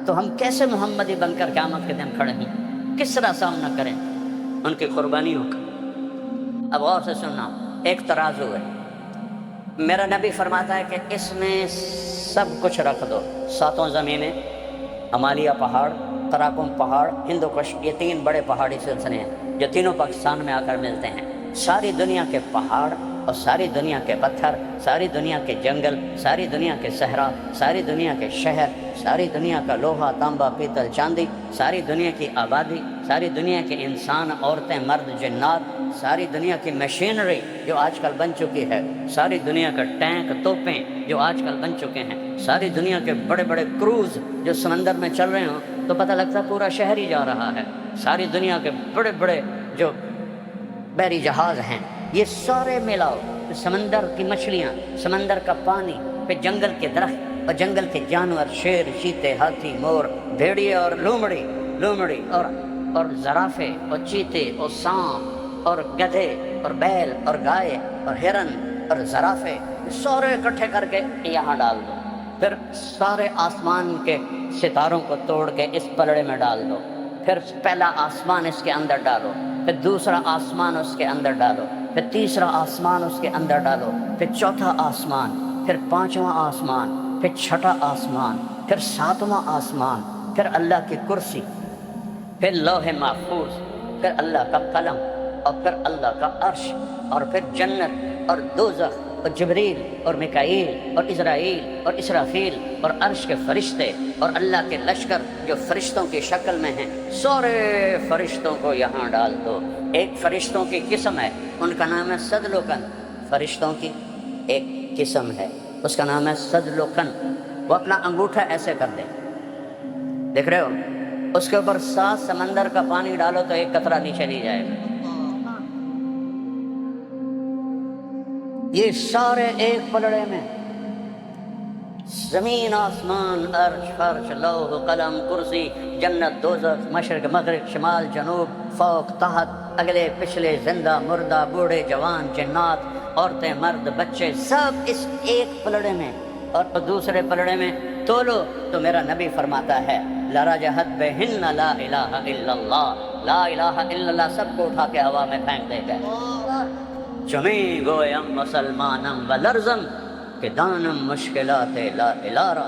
تو ہم کیسے محمدی بن کر قیامت کے دن کھڑے ہوں؟ کس طرح سامنا کریں ان کی قربانیوں کا؟ اب غور سے سننا، ایک ترازو ہے، میرا نبی فرماتا ہے کہ اس میں سب کچھ رکھ دو، 7 زمینیں، ہمالیہ پہاڑ، تراکم پہاڑ، ہندو کش، یہ 3 بڑے پہاڑی سلسلے ہیں جو تینوں پاکستان میں آ کر ملتے ہیں۔ ساری دنیا کے پہاڑ اور ساری دنیا کے پتھر، ساری دنیا کے جنگل، ساری دنیا کے صحرا، ساری دنیا کے شہر، ساری دنیا کا لوہا، تانبا، پیتل، چاندی، ساری دنیا کی آبادی، ساری دنیا کے انسان، عورتیں، مرد، جنات، ساری دنیا کی مشینری جو آج کل بن چکی ہے، ساری دنیا کا ٹینک، توپیں جو آج کل بن چکے ہیں، ساری دنیا کے بڑے بڑے کروز جو سمندر میں چل رہے ہوں تو پتہ لگتا پورا شہر ہی جا رہا ہے، ساری دنیا کے بڑے بڑے جو بحری جہاز ہیں، یہ سارے ملاؤ، سمندر کی مچھلیاں، سمندر کا پانی، پھر جنگل کے درخت اور جنگل کے جانور، شیر، چیتے، ہاتھی، مور، بھیڑیے اور لومڑی اور زرافے اور چیتے اور سانپ اور گدھے اور بیل اور گائے اور ہرن اور زرافے، سارے اکٹھے کر کے یہاں ڈال دو، پھر سارے آسمان کے ستاروں کو توڑ کے اس پلڑے میں ڈال دو، پھر پہلا آسمان اس کے اندر ڈالو، پھر دوسرا آسمان اس کے اندر ڈالو، پھر تیسرا آسمان اس کے اندر ڈالو، پھر چوتھا آسمان، پھر 5واں آسمان، پھر 6واں آسمان، پھر 7واں آسمان، پھر اللہ کی کرسی، پھر لوح محفوظ، پھر اللہ کا قلم، اور پھر اللہ کا عرش، اور پھر جنت اور دوزخ اور جبریل اور میکائیل اور اسرائیل اور اسرافیل اور عرش کے فرشتے اور اللہ کے لشکر جو فرشتوں کی شکل میں ہیں، سارے فرشتوں کو یہاں ڈال دو۔ ایک فرشتوں کی قسم ہے، ان کا نام ہے صدلوکن۔ فرشتوں کی ایک قسم ہے، اس کا نام ہے صدلوکن۔ وہ اپنا انگوٹھا ایسے کر دے، دیکھ رہے ہو، اس کے اوپر 7 سمندر کا پانی ڈالو تو ایک قطرہ نیچے نہیں جائے گا۔ یہ سارے ایک پلڑے میں، زمین آسمان، عرش فرش لوح قلم کرسی، جنت دوزخ، مشرق مغرب شمال جنوب، فوق تحت، اگلے پچھلے، زندہ مردہ، بوڑھے جوان، جنات، عورتیں مرد بچے، سب اس ایک پلڑے میں۔ اور دوسرے پلڑے میں تولو تو میرا نبی فرماتا ہے لرجحت بہن لا الہ الا اللہ، لا الہ الا اللہ سب کو اٹھا کے ہوا میں پھینک دے گا۔ چمی گویم مسلمانم و لرزم کہ دانم مشکلات لا الارا،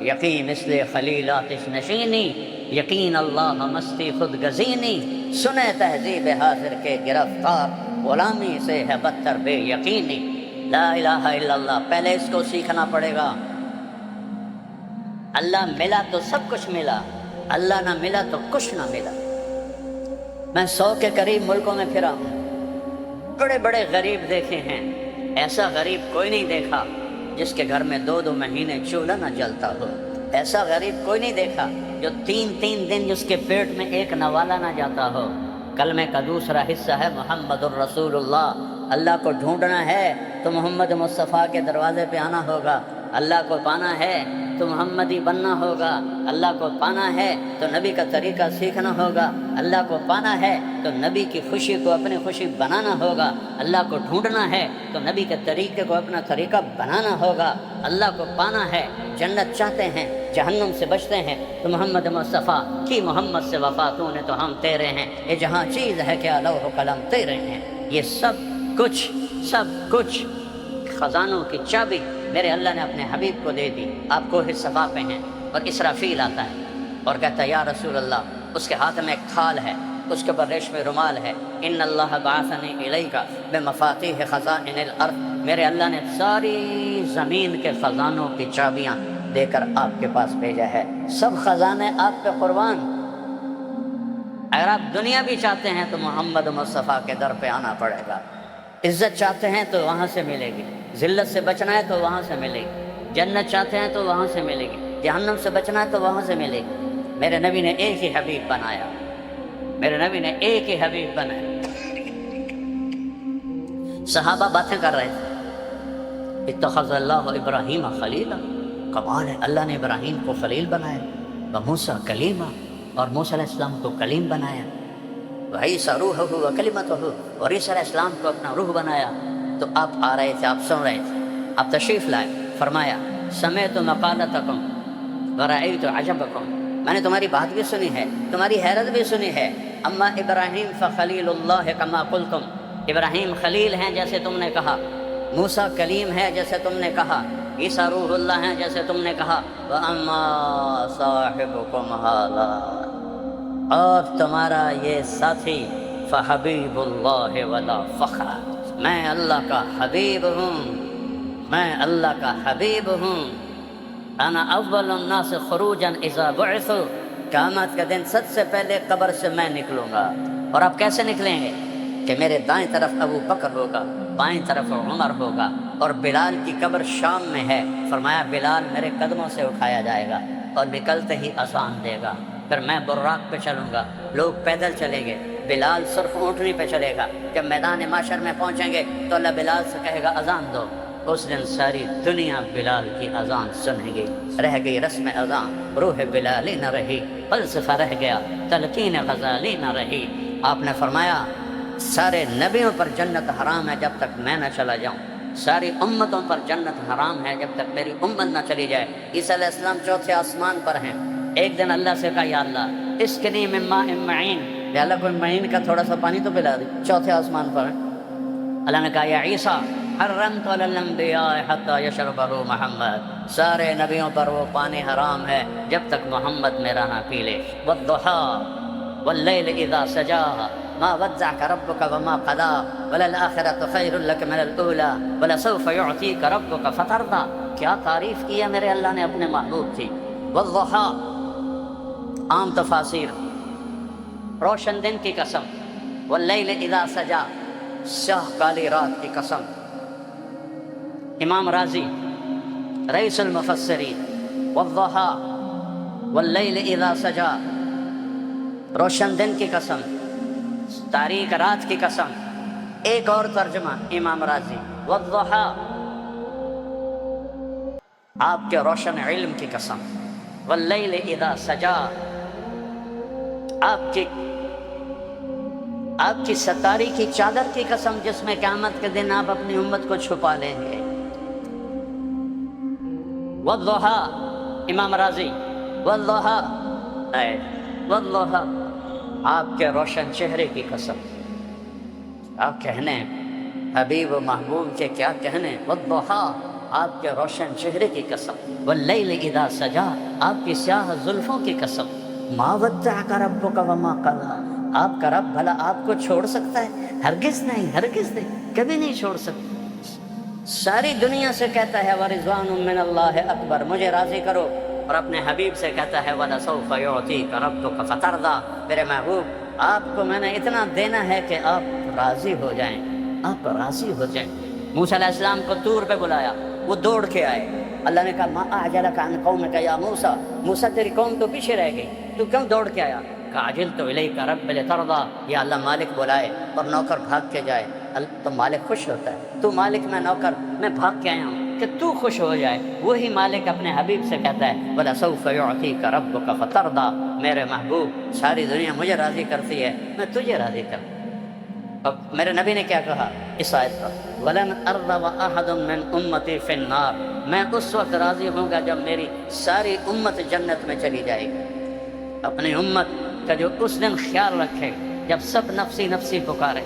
یقین مثل خلیلات نشینی، یقین اللہ مستی خود گزینی، سنے تہذیب حاضر کے گرفتار، غلامی سے ہے بدتر بے یقینی۔ لا الہ الا اللہ، پہلے اس کو سیکھنا پڑے گا۔ اللہ ملا تو سب کچھ ملا، اللہ نہ ملا تو کچھ نہ ملا۔ میں 100 کے قریب ملکوں میں پھرا ہوں، بڑے بڑے غریب دیکھے ہیں، ایسا غریب کوئی نہیں دیکھا جس کے گھر میں 2 مہینے چولہا نہ جلتا ہو۔ ایسا غریب کوئی نہیں دیکھا جو 3 دن جس کے پیٹ میں ایک نوالا نہ جاتا ہو۔ کلمے کا دوسرا حصہ ہے محمد الرسول اللہ۔ اللہ کو ڈھونڈنا ہے تو محمد مصطفیٰ کے دروازے پہ آنا ہوگا، اللہ کو پانا ہے تو محمدی بننا ہوگا، اللہ کو پانا ہے تو نبی کا طریقہ سیکھنا ہوگا، اللہ کو پانا ہے تو نبی کی خوشی کو اپنی خوشی بنانا ہوگا، اللہ کو ڈھونڈنا ہے تو نبی کے طریقے کو اپنا طریقہ بنانا ہوگا، اللہ کو پانا ہے، جنت چاہتے ہیں، جہنم سے بچتے ہیں تو محمد مصطفیٰ کی محمد سے وفا تو نے تو ہم تیرے ہیں، یہ جہاں چیز ہے کیا لوح و قلم تیرے ہیں۔ یہ سب کچھ خزانوں کی چابی میرے اللہ نے اپنے حبیب کو دے دی۔ آپ کوہ صفا پہ ہیں اور اسرافیل آتا ہے اور کہتا ہے یا رسول اللہ، اس کے ہاتھ میں ایک تھال ہے، اس کے اوپر ریشمی رومال ہے، ان اللہ بعثنی الیک بمفاتیح خزائن الارض، میرے اللہ نے ساری زمین کے خزانوں کی چابیاں دے کر آپ کے پاس بھیجا ہے، سب خزانے آپ پہ قربان۔ اگر آپ دنیا بھی چاہتے ہیں تو محمد مصطفیٰ کے در پہ آنا پڑے گا۔ عزت چاہتے ہیں تو وہاں سے ملے گی، ذلت سے بچنا ہے تو وہاں سے ملے گی، جنت چاہتے ہیں تو وہاں سے ملے گی، جہنم سے بچنا ہے تو وہاں سے ملے گی۔ میرے نبی نے ایک ہی حبیب بنایا، میرے نبی نے ایک ہی حبیب بنایا۔ صحابہ باتیں کر رہے تھے، اتخذ اللہ ابراہیم خلیلا، کمال ہے، اللہ نے ابراہیم کو خلیل بنایا، وموسیٰ کلیمہ، اور موسیٰ علیہ السلام کو کلیم بنایا، وعیسیٰ روحہ وکلمتہ، اور عیسیٰ علیہ السلام کو اپنا روح بنایا۔ تو آپ آ رہے تھے، آپ سن رہے تھے، آپ تشریف لائے، فرمایا سمعت مقالتکم ورأیت عجبکم، میں نے تمہاری بات بھی سنی ہے، تمہاری حیرت بھی سنی ہے، اما ابراہیم فخلیل اللہ کما قلتم، ابراہیم خلیل ہیں جیسے تم نے کہا، موسیٰ کلیم ہے جیسے تم نے کہا، عیسیٰ روح اللہ ہیں جیسے تم نے کہا، وَأَمَّا صَاحِبُكُمْ هَذَا، اور تمہارا یہ ساتھی فحبیب اللہ ولا فخر، میں اللہ کا حبیب ہوں، میں اللہ کا حبیب ہوں، انا اول الناس خروجا اذا بعثوا، قیامت کے دن سب سے پہلے قبر سے میں نکلوں گا۔ اور آپ کیسے نکلیں گے؟ کہ میرے دائیں طرف ابو بکر ہوگا، بائیں طرف عمر ہوگا، اور بلال کی قبر شام میں ہے، فرمایا بلال میرے قدموں سے اٹھایا جائے گا اور نکلتے ہی اذان دے گا، پھر میں براق پہ چلوں گا، لوگ پیدل چلیں گے، بلال صرف اونٹنی پہ چلے گا، جب میدان معاشر میں پہنچیں گے تو اللہ بلال سے کہے گا اذان دو، اس دن ساری دنیا بلال کی اذان سنے گی، رہ گئی رسم اذان، روح بلالی نہ رہی، فلسفہ رہ گیا، تلقین غزالی نہ رہی۔ آپ نے فرمایا سارے نبیوں پر جنت حرام ہے جب تک میں نہ چلا جاؤں، ساری امتوں پر جنت حرام ہے جب تک میری امت نہ چلی جائے۔ عیسیٰ علیہ السلام چوتھے آسمان پر ہیں، ایک دن اللہ سے کہا یا اللہ اسقنی من ماء معین، یا اللہ کوئی معین کا تھوڑا سا پانی تو پلا دی، چوتھے آسمان پر ہیں۔ اللہ نے کہا یا عیسیٰ حرمت علی الانبیاء حتی یشربہ محمد، سارے نبیوں پر وہ پانی حرام ہے جب تک محمد میرا نہ پی لے۔ والضحیٰ واللیل اذا سجا ما ودعك ربك وما قلى وللآخرة خير لك من الأولى ولسوف يعطيك ربك فترضى. کیا تعریف کیا میرے اللہ نے اپنے محبوب کی. والضحیٰ، عام تفاسیر، روشن دن کی قسم. واللیل اذا سجا، سیاہ کالی رات کی قسم. امام رازی رئیس المفسرین، والضحیٰ واللیل اذا سجا، روشن دن کی قسم، تاریک رات کی قسم. ایک اور ترجمہ امام رازی، والضحیٰ آپ کے روشن علم کی قسم. واللیل اذا سجا، آپ کی ستاری کی چادر کی قسم جس میں قیامت کے دن آپ اپنی امت کو چھپا لیں گے. والضحیٰ امام رازی، والضحیٰ والضحیٰ آپ کے روشن چہرے کی قسم. آپ کہنے حبیب و محبوب کے کیا کہنے. والضحیٰ آپ کے روشن چہرے کی قسم. واللیل اذا سجا آپ کی سیاہ زلفوں کی قسم. ما ودعک ربک وما قلی، آپ کا رب بھلا آپ کو چھوڑ سکتا ہے؟ ہرگز نہیں، ہرگز نہیں، کبھی نہیں چھوڑ سکتا. ساری دنیا سے کہتا ہے ورضوان من اللہ اکبر، مجھے راضی کرو، اور اپنے حبیب سے کہتا ہے ولسوف یعطیک ربک فترضی، میرے محبوب آپ کو میں نے اتنا دینا ہے کہ آپ راضی ہو جائیں، آپ راضی ہو جائیں. موسیٰ علیہ السلام کو طور پہ بلایا، وہ دوڑ کے آئے. اللہ نے کہا ما اعجلک عن قومک یا موسیٰ، موسیٰ تیری قوم تو پیچھے رہ گئی، تو کیوں دوڑ کے آیا؟ کہا عجلت الیک رب لترضی، یا اللہ مالک بلائے اور نوکر بھاگ کے جائے تو مالک خوش ہوتا ہے. تو مالک میں نوکر، میں بھاگ کے آیا ہوں کہ تو خوش ہو جائے. وہی مالک اپنے حبیب سے کہتا ہے وَلَسَوْفَ يُعْطِيكَ رَبُّكَ فَتَرْضَىٰ، میرے محبوب ساری دنیا مجھے راضی کرتی ہے، میں تجھے راضی کروں. اب میرے نبی نے کیا کہا اس آیت پر؟ وَلَنْ أَرْضَ وَأَحَدٌ مِّنْ أُمَّتِي فِي النَّارِ، میں اس وقت راضی ہوں گا جب میری ساری امت جنت میں چلی جائے گی. اپنی امت کا جو اس دن خیال رکھے جب سب نفسی نفسی پکارے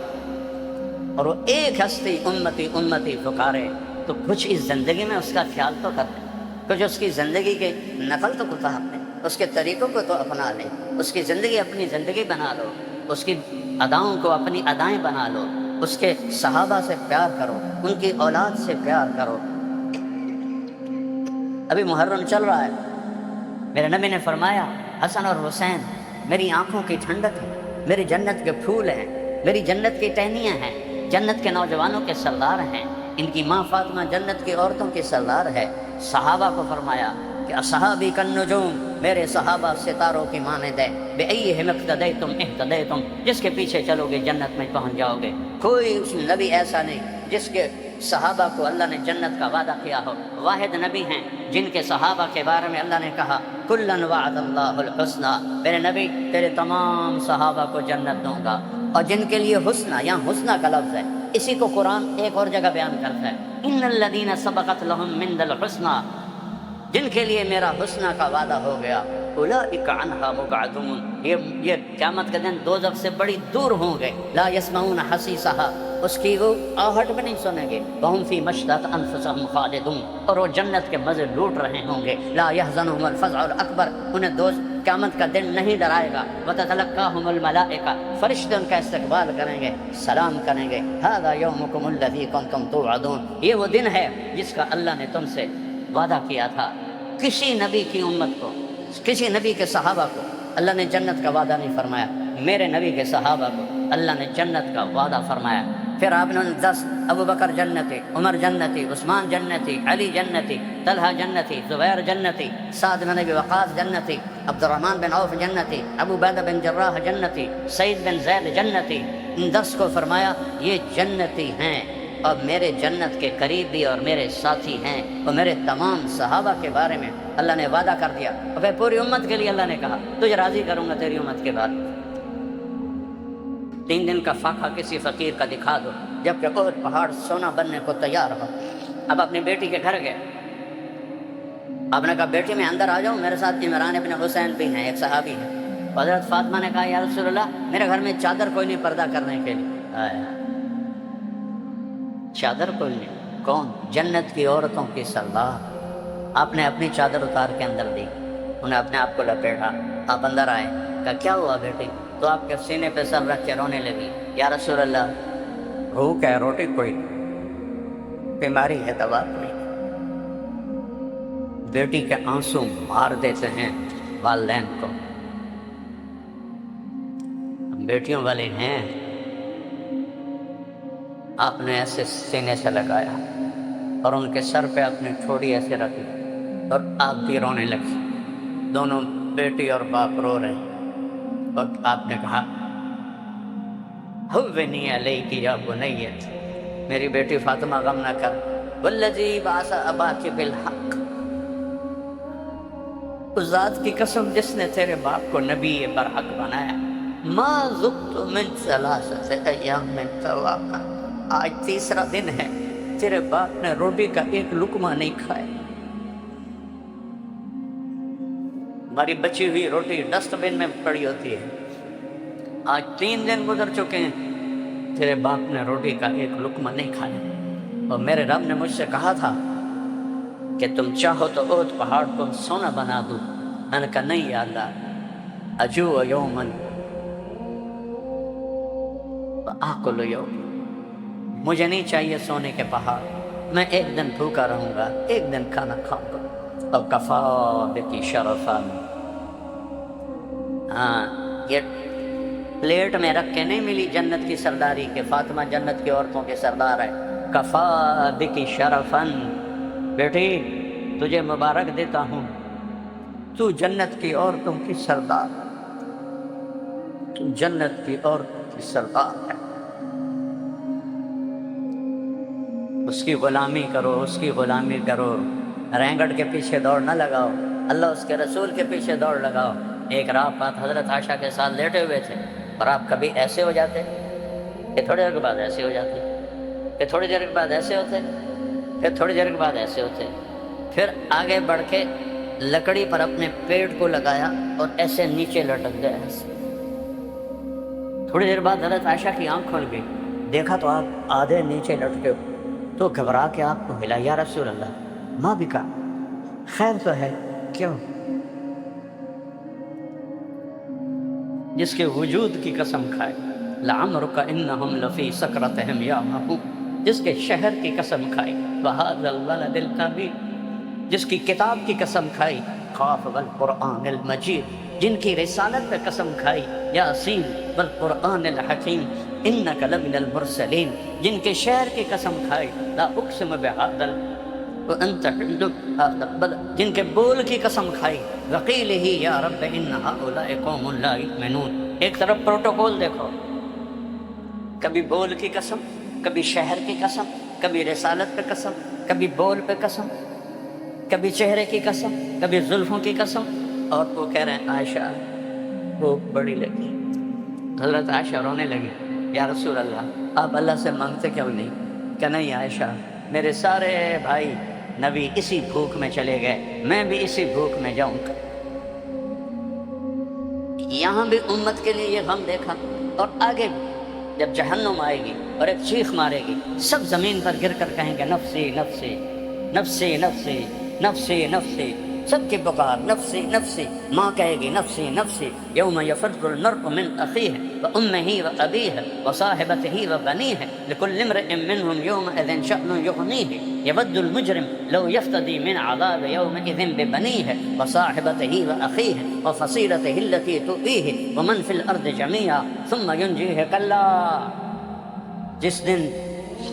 اور وہ ایک ہستی امتی امتی پکارے، تو کچھ اس زندگی میں اس کا خیال تو کر لیں، کچھ اس کی زندگی کے نقل تو اتار لیں، اس کے طریقوں کو تو اپنا لیں، اس کی زندگی اپنی زندگی بنا لو، اس کی اداؤں کو اپنی ادائیں بنا لو، اس کے صحابہ سے پیار کرو، ان کی اولاد سے پیار کرو. ابھی محرم چل رہا ہے، میرے نبی نے فرمایا حسن اور حسین میری آنکھوں کی ٹھنڈک ہے، میری جنت کے پھول ہیں، میری جنت کی ٹہنیاں ہیں، جنت کے نوجوانوں کے سردار ہیں، ان کی ماں فاطمہ جنت کی عورتوں کی سردار ہے. صحابہ کو فرمایا کہ اصحابی کالنجوم، میرے صحابہ ستاروں کی مانند ہے. بِأَيِّهِمْ اقْتَدَيْتُمْ اهْتَدَيْتُمْ، جس کے پیچھے چلو گے جنت میں پہنچ جاؤ گے. کوئی اس نبی ایسا نہیں جس کے صحابہ کو اللہ نے جنت کا وعدہ کیا ہو. واحد نبی ہیں جن کے صحابہ کے بارے میں اللہ نے کہا کُلًّا وَعَدَ اللَّهُ الْحُسْنَىٰ، میرے نبی تیرے تمام صحابہ کو جنت دوں گا. اور جن کے لیے حسنہ، یہاں حسنہ کا لفظ ہے، اسی کو قرآن ایک اور جگہ بیان کرتا ہے اِنَّ الَّذِينَ سَبَقَتْ لَهُم مِّنَّ الْحُسْنَىٰ، جن کے لیے میرا حسنہ کا وعدہ ہو گیا. اولئک عنہا مبعدون، یہ قیامت کے دن دوزخ سے بڑی دور ہوں گے. لا یسمعون حسیسہا، اس کی وہ آہٹ بھی نہیں سنیں گے. وہم فی مشتہت انفسہم خالدون، اور وہ جنت کے مزے لوٹ رہے ہوں گے. لا یحزنہم الفزع الاکبر، انہیں قیامت کا دن نہیں ڈرائے گا. وتتلقاہم الملائکہ، فرشتے ان کا استقبال کریں گے، سلام کریں گے. ھذا یومکم الذی کنتم توعدون، یہ وہ دن ہے جس کا اللہ نے تم سے وعدہ کیا تھا. کسی نبی کی امت کو، کسی نبی کے صحابہ کو اللہ نے جنت کا وعدہ نہیں فرمایا. میرے نبی کے صحابہ کو اللہ نے جنت کا وعدہ فرمایا. پھر آپ نے 10 ابو بکر جنتی، عمر جنتی، عثمان جنتی، علی جنتی، طلحہ جنتی، زبیر جنتی، سعد بن ابی وقاص جنتی، عبد الرحمن بن عوف جنتی، ابو عبیدہ بن جراح جنتی، سعید بن زید جنتی. ان 10 کو فرمایا یہ جنتی ہیں اور میرے جنت کے قریبی اور میرے ساتھی ہیں. اور میرے تمام صحابہ کے بارے میں اللہ نے وعدہ کر دیا. اور پھر پوری امت کے لیے اللہ نے کہا تجھے راضی کروں گا تیری امت کے بعد. 3 دن کا فاقہ کسی فقیر کا دکھا دو، جبکہ احد پہاڑ سونا بننے کو تیار ہو. اب اپنی بیٹی کے گھر گئے، آپ نے کہا بیٹی میں اندر آ جاؤں، میرے ساتھ عمران ابن حسین بھی ہیں، ایک صحابی ہے. حضرت فاطمہ نے کہا یا رسول اللہ میرے گھر میں چادر کوئی نہیں پردہ کرنے کے لیے. چادر کوئی نہیں؟ کون؟ جنت کی عورتوں کی سردار. آپ نے اپنی چادر اتار کے اندر دی، انہیں اپنے آپ کو لپیٹا، آپ اندر آئے. کہا کیا ہوا بیٹی؟ تو آپ کے سینے پہ سر رکھ کے رونے لگی، یا رسول اللہ بھوک ہے، روٹی کوئی، بیماری ہے، دوا کوئی۔ بیٹی کے آنسو مار دیتے ہیں والدین کو، ہم بیٹیوں والے ہیں۔ آپ نے ایسے سینے سے لگایا اور ان کے سر پہ اپنی ٹھوڑی ایسے رکھی اور آپ بھی رونے لگی، دونوں بیٹی اور باپ رو رہے ہیں، اور آپ نے کہا ہوّنی علیک یا بنی، میری بیٹی فاطمہ غم نہ کر، والذی بعث اباک بالحق، اس ذات کی قسم جس نے تیرے باپ کو نبی برحق بنایا، ما ذقت من ثلاثۃ ایام طواقا، آج تیسرا دن ہے تیرے باپ نے روٹی کا ایک لقمہ نہیں کھایا، ہماری بچی ہوئی روٹی ڈسٹ بن میں پڑی ہوتی ہے، آج 3 دن گزر چکے ہیں تیرے باپ نے روٹی کا ایک لقمہ نہیں کھایا، اور میرے رب نے مجھ سے کہا تھا کہ تم چاہو تو احد پہاڑ کو سونا بنا دوں، میں نے کہا نہیں یا اللہ، اجوع یومن وآکل یوم، مجھے نہیں چاہیے سونے کے پہاڑ، میں ایک دن بھوکا رہوں گا، ایک دن کھانا کھاؤں گا، اور کفا بکی شرفا، ہاں یہ پلیٹ میں رکھ کے نہیں ملی جنت کی سرداری کہ فاطمہ جنت کی عورتوں کے سردار ہے، کفا بکی شرفا، بیٹی تجھے مبارک دیتا ہوں، تو جنت کی عورتوں کی سردار، تو جنت کی عورتوں کی سردار ہے، اس کی غلامی کرو، اس کی غلامی کرو، رینگڑ کے پیچھے دوڑ نہ لگاؤ، اللہ اس کے رسول کے پیچھے دوڑ لگاؤ۔ ایک رات حضرت عائشہ کے ساتھ لیٹے ہوئے تھے اور آپ کبھی ایسے ہو جاتے کہ تھوڑی دیر کے بعد ایسے ہو جاتے، پھر تھوڑی دیر کے بعد ایسے ہوتے، پھر تھوڑی دیر کے بعد ایسے ہوتے، پھر آگے بڑھ کے لکڑی پر اپنے پیٹ کو لگایا اور ایسے نیچے لٹک گئے ایسے۔ تھوڑی دیر بعد حضرت عائشہ کی آنکھ کھل گئی، دیکھا تو آپ آدھے نیچے لٹکے ہو، تو گھبرا کے آپ کو ہلا، یا رسول اللہ ماں بھی کہا خیر تو ہے، کیوں؟ جس کے وجود کی قسم کھائے، لعمرک انہم لفی سکرتہم یعمہون، جس کے شہر کی قسم کھائی، وہذا الولد الکبیر، جس کی کتاب کی قسم کھائی، قاف والقرآن المجید، جن کی رسالت پہ قسم کھائی، یاسین والقرآن الحکیم انک لمن المرسلین، جن کے شہر کی قسم کھائی، لا اقسم بہذا وانت حل بہذا البلد، جن کے بول کی قسم کھائی، وقیلہ یا رب ان ہؤلاء قوم لا یؤمنون۔ ایک طرف پروٹوکول دیکھو، کبھی بول کی قسم، کبھی شہر کی قسم، کبھی رسالت پہ قسم، کبھی بول پہ قسم، کبھی چہرے کی قسم، کبھی زلفوں کی قسم، اور وہ کہہ رہے ہیں عائشہ بھوک بڑی لگی۔ حضرت عائشہ رونے لگی، یا رسول اللہ آپ اللہ سے مانگتے کیوں نہیں؟ کہ نہیں عائشہ، میرے سارے بھائی نبی اسی بھوک میں چلے گئے، میں بھی اسی بھوک میں جاؤں گا۔ یہاں بھی امت کے لیے یہ غم دیکھا، اور آگے بھی جب جہنم آئے گی اور ایک چیخ مارے گی، سب زمین پر گر کر کہیں گے نفسی نفسی نفسی نفسی نفسی نفسی، سب کی پکار نفسی نفسی، ماں کہے گی نفسی نفسی، یوم یفر المرء من اخیہ وامہ وابیہ وصاحبتہ وبنیہ لکل امرئ منہم یومئذ شأن یغنیہ یود المجرم لو یفتدی من عذاب یومئذ ببنیہ وصاحبتہ واخیہ وفصیلتہ التی تؤویہ ومن فی الارض جمیعا ثم ینجیہ کلا، جس دن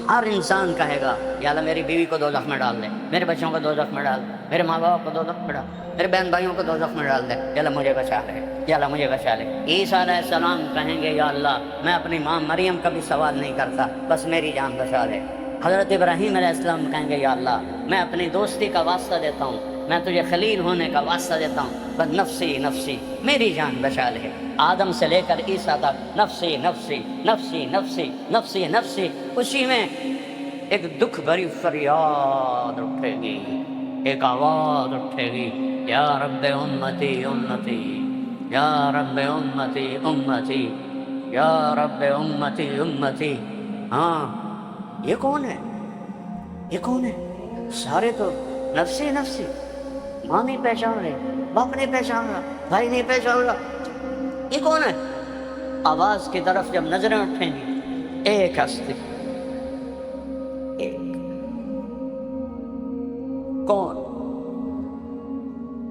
ہر انسان کہے گا یا اللہ میری بیوی کو دوزخ میں ڈال دے، میرے بچوں کو دوزخ میں ڈال دے، میرے ماں باپ کو دوزخ میں ڈال دے، میرے بہن بھائیوں کو دوزخ میں ڈال دے، یا اللہ مجھے بچا لے، یا اللہ مجھے بچا لے۔ عیسیٰ علیہ السلام کہیں گے یا اللہ میں اپنی ماں مریم کا بھی سوال نہیں کرتا، بس میری جان بچا لے۔ حضرت ابراہیم علیہ السلام کہیں گے یا اللہ میں اپنی دوستی کا واسطہ دیتا ہوں، میں تجھے خلیل ہونے کا واسطہ دیتا ہوں، بس نفسی نفسی میری جان بچا لے۔ آدم سے لے کر عیسیٰ تک نفسی نفسی نفسی نفسی نفسی نفسی، اسی میں ایک دکھ بھری فریاد اٹھے گی، ایک آواز اٹھے گی، یا رب امتی امتی، یا رب امتی امتی، یا رب امتی امتی۔ ہاں یہ کون ہے؟ یہ کون ہے؟ سارے تو نفسی نفسی، ماں نہیں پہچان رہے، باپ نہیں پہچان رہا، بھائی نہیں پہچان رہا، یہ کون ہے؟ آواز کی طرف جب نظریں اٹھیں گی، ایک ہستی، ایک کون؟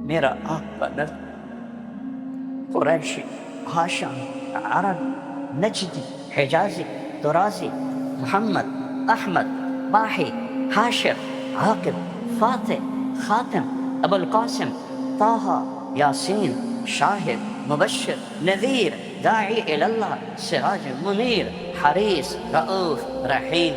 میرا آپ کا نظر، قریشی، ہاشمی، عرب، نجدی، حجازی، درازی، محمد، احمد، باحی، حاشر، عاقب، فاتح، خاتم، ابو القاسم، طه، یاسین، شاہد، مبشر، نذیر، داعی اللہ، سراج منیر، حریص، رؤوف، رحیم،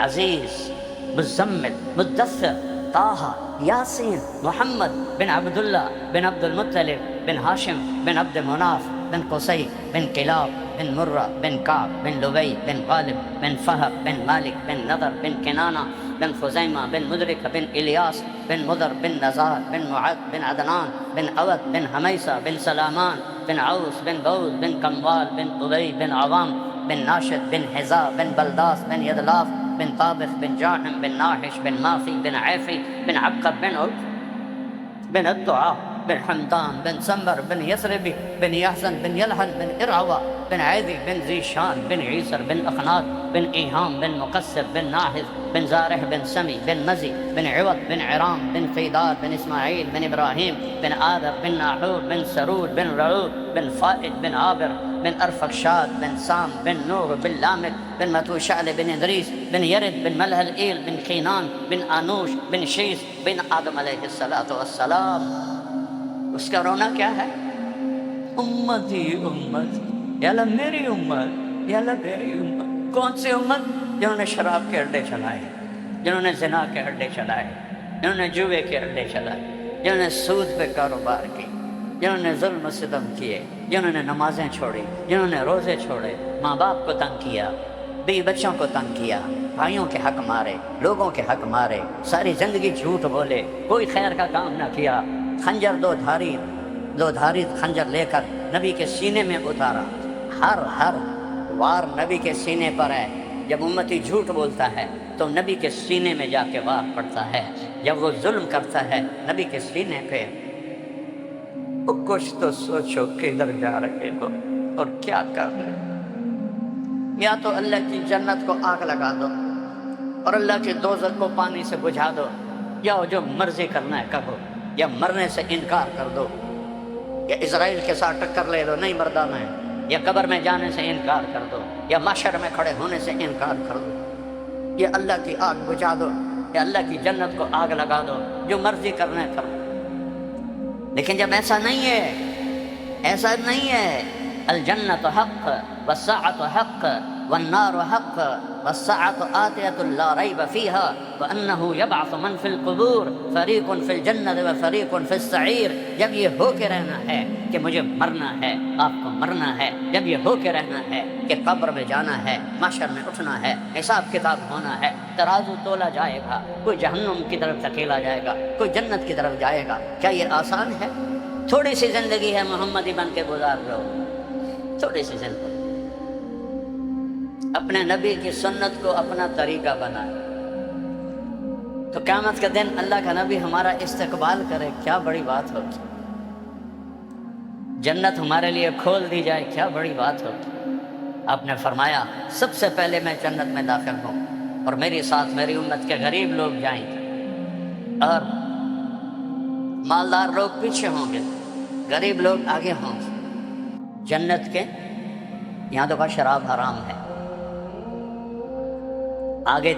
عزیز، مزمل، مدثر، طه، یاسین، محمد بن عبداللہ بن عبد المطلب بن ہاشم بن عبد مناف بن قصی بن کلاب بن مرہ بن کعب بن لبی بن غالب بن فہب بن مالک بن نضر بن کنانہ بن خزیمہ بن مدرک بن الیاس بن مضر بن نزار بن معد بن عدنان بن عود بن حمیسہ بن سلامان بن عوس بن بوز بن کموال بن ابی بن عوام بن ناشد بن حذا بن بلداس بن یدلاف بن طابخ بن جاحم بن ناحش بن ماخی بن عیفی بن عقب بن عرف بن الدعاء بن حمدان بن سمر بن يثربي بن يحزن بن يلحن بن إرعوى بن عيذي بن ذيشان بن عيسر بن أخناط بن إيهام بن مقسر بن ناهز بن زارح بن سمي بن مزي بن عوض بن عرام بن قيدار بن إسماعيل بن إبراهيم بن آذر بن ناحور بن سرود بن رعوب بن فائد بن عابر بن أرفكشاد بن سام بن نور بن لامك بن متوشعل بن إدريس بن يرد بن ملهل إيل بن كينان بن آنوش بن شيس بن آدم عليه الصلاة والسلام. اس کا رونا کیا ہے؟ امتی امت، یا اللہ میری امت، یا اللہ میری امت. کون سی امت؟ جنہوں نے شراب کے اڈے چلائے، جنہوں نے زنا کے اڈے چلائے، جنہوں نے جوے کے اڈے چلائے، جنہوں نے سود پہ کاروبار کی، جنہوں نے ظلم و ستم کیے، جنہوں نے نمازیں چھوڑی، جنہوں نے روزے چھوڑے، ماں باپ کو تنگ کیا، بیوی بچوں کو تنگ کیا، بھائیوں کے حق مارے، لوگوں کے حق مارے، ساری زندگی جھوٹ بولے، کوئی خیر کا کام نہ کیا، خنجر دو دھاری خنجر لے کر نبی کے سینے میں اتارا. ہر وار نبی کے سینے پر ہے. جب امتی جھوٹ بولتا ہے تو نبی کے سینے میں جا کے وار پڑتا ہے. جب وہ ظلم کرتا ہے نبی کے سینے پہ، وہ کچھ تو سوچو کدھر جا رہے ہو اور کیا کر رہے ہو. یا تو اللہ کی جنت کو آگ لگا دو اور اللہ کی دوزخ کو پانی سے بجھا دو، یا جو مرضی کرنا ہے کرو، یا مرنے سے انکار کر دو، یا اسرائیل کے ساتھ ٹکر لے لو، نہیں مردانہ ہے، یا قبر میں جانے سے انکار کر دو، یا محشر میں کھڑے ہونے سے انکار کر دو، یا اللہ کی آگ بجھا دو، یا اللہ کی جنت کو آگ لگا دو. جو مرضی کرنا ہے کرو. لیکن جب ایسا نہیں ہے، الجنت حق والساعة حق والنار حق والساعة آتية لا ريب فيها وأنه يبعث من في القبور فريق في الجنة وفريق في السعير. جب یہ ہو کے رہنا ہے کہ مجھے مرنا ہے، آپ کو مرنا ہے، جب یہ ہو کے رہنا ہے کہ قبر میں جانا ہے، محشر میں اٹھنا ہے، حساب کتاب ہونا ہے، ترازو تولا جائے گا، کوئی جہنم کی طرف دھکیلا جائے گا، کوئی جنت کی طرف جائے گا. کیا یہ آسان ہے؟ تھوڑی سی زندگی ہے، محمدی بن کے گزار لو، تھوڑی سی زندگی. اپنے نبی کی سنت کو اپنا طریقہ بنائے تو قیامت کے دن اللہ کا نبی ہمارا استقبال کرے، کیا بڑی بات ہوگی. جنت ہمارے لیے کھول دی جائے، کیا بڑی بات ہوگی. آپ نے فرمایا سب سے پہلے میں جنت میں داخل ہوں اور میری ساتھ میری امت کے غریب لوگ جائیں گے اور مالدار لوگ پیچھے ہوں گے، غریب لوگ آگے ہوں گے. جنت کے یہاں تو بس شراب حرام ہے. آگے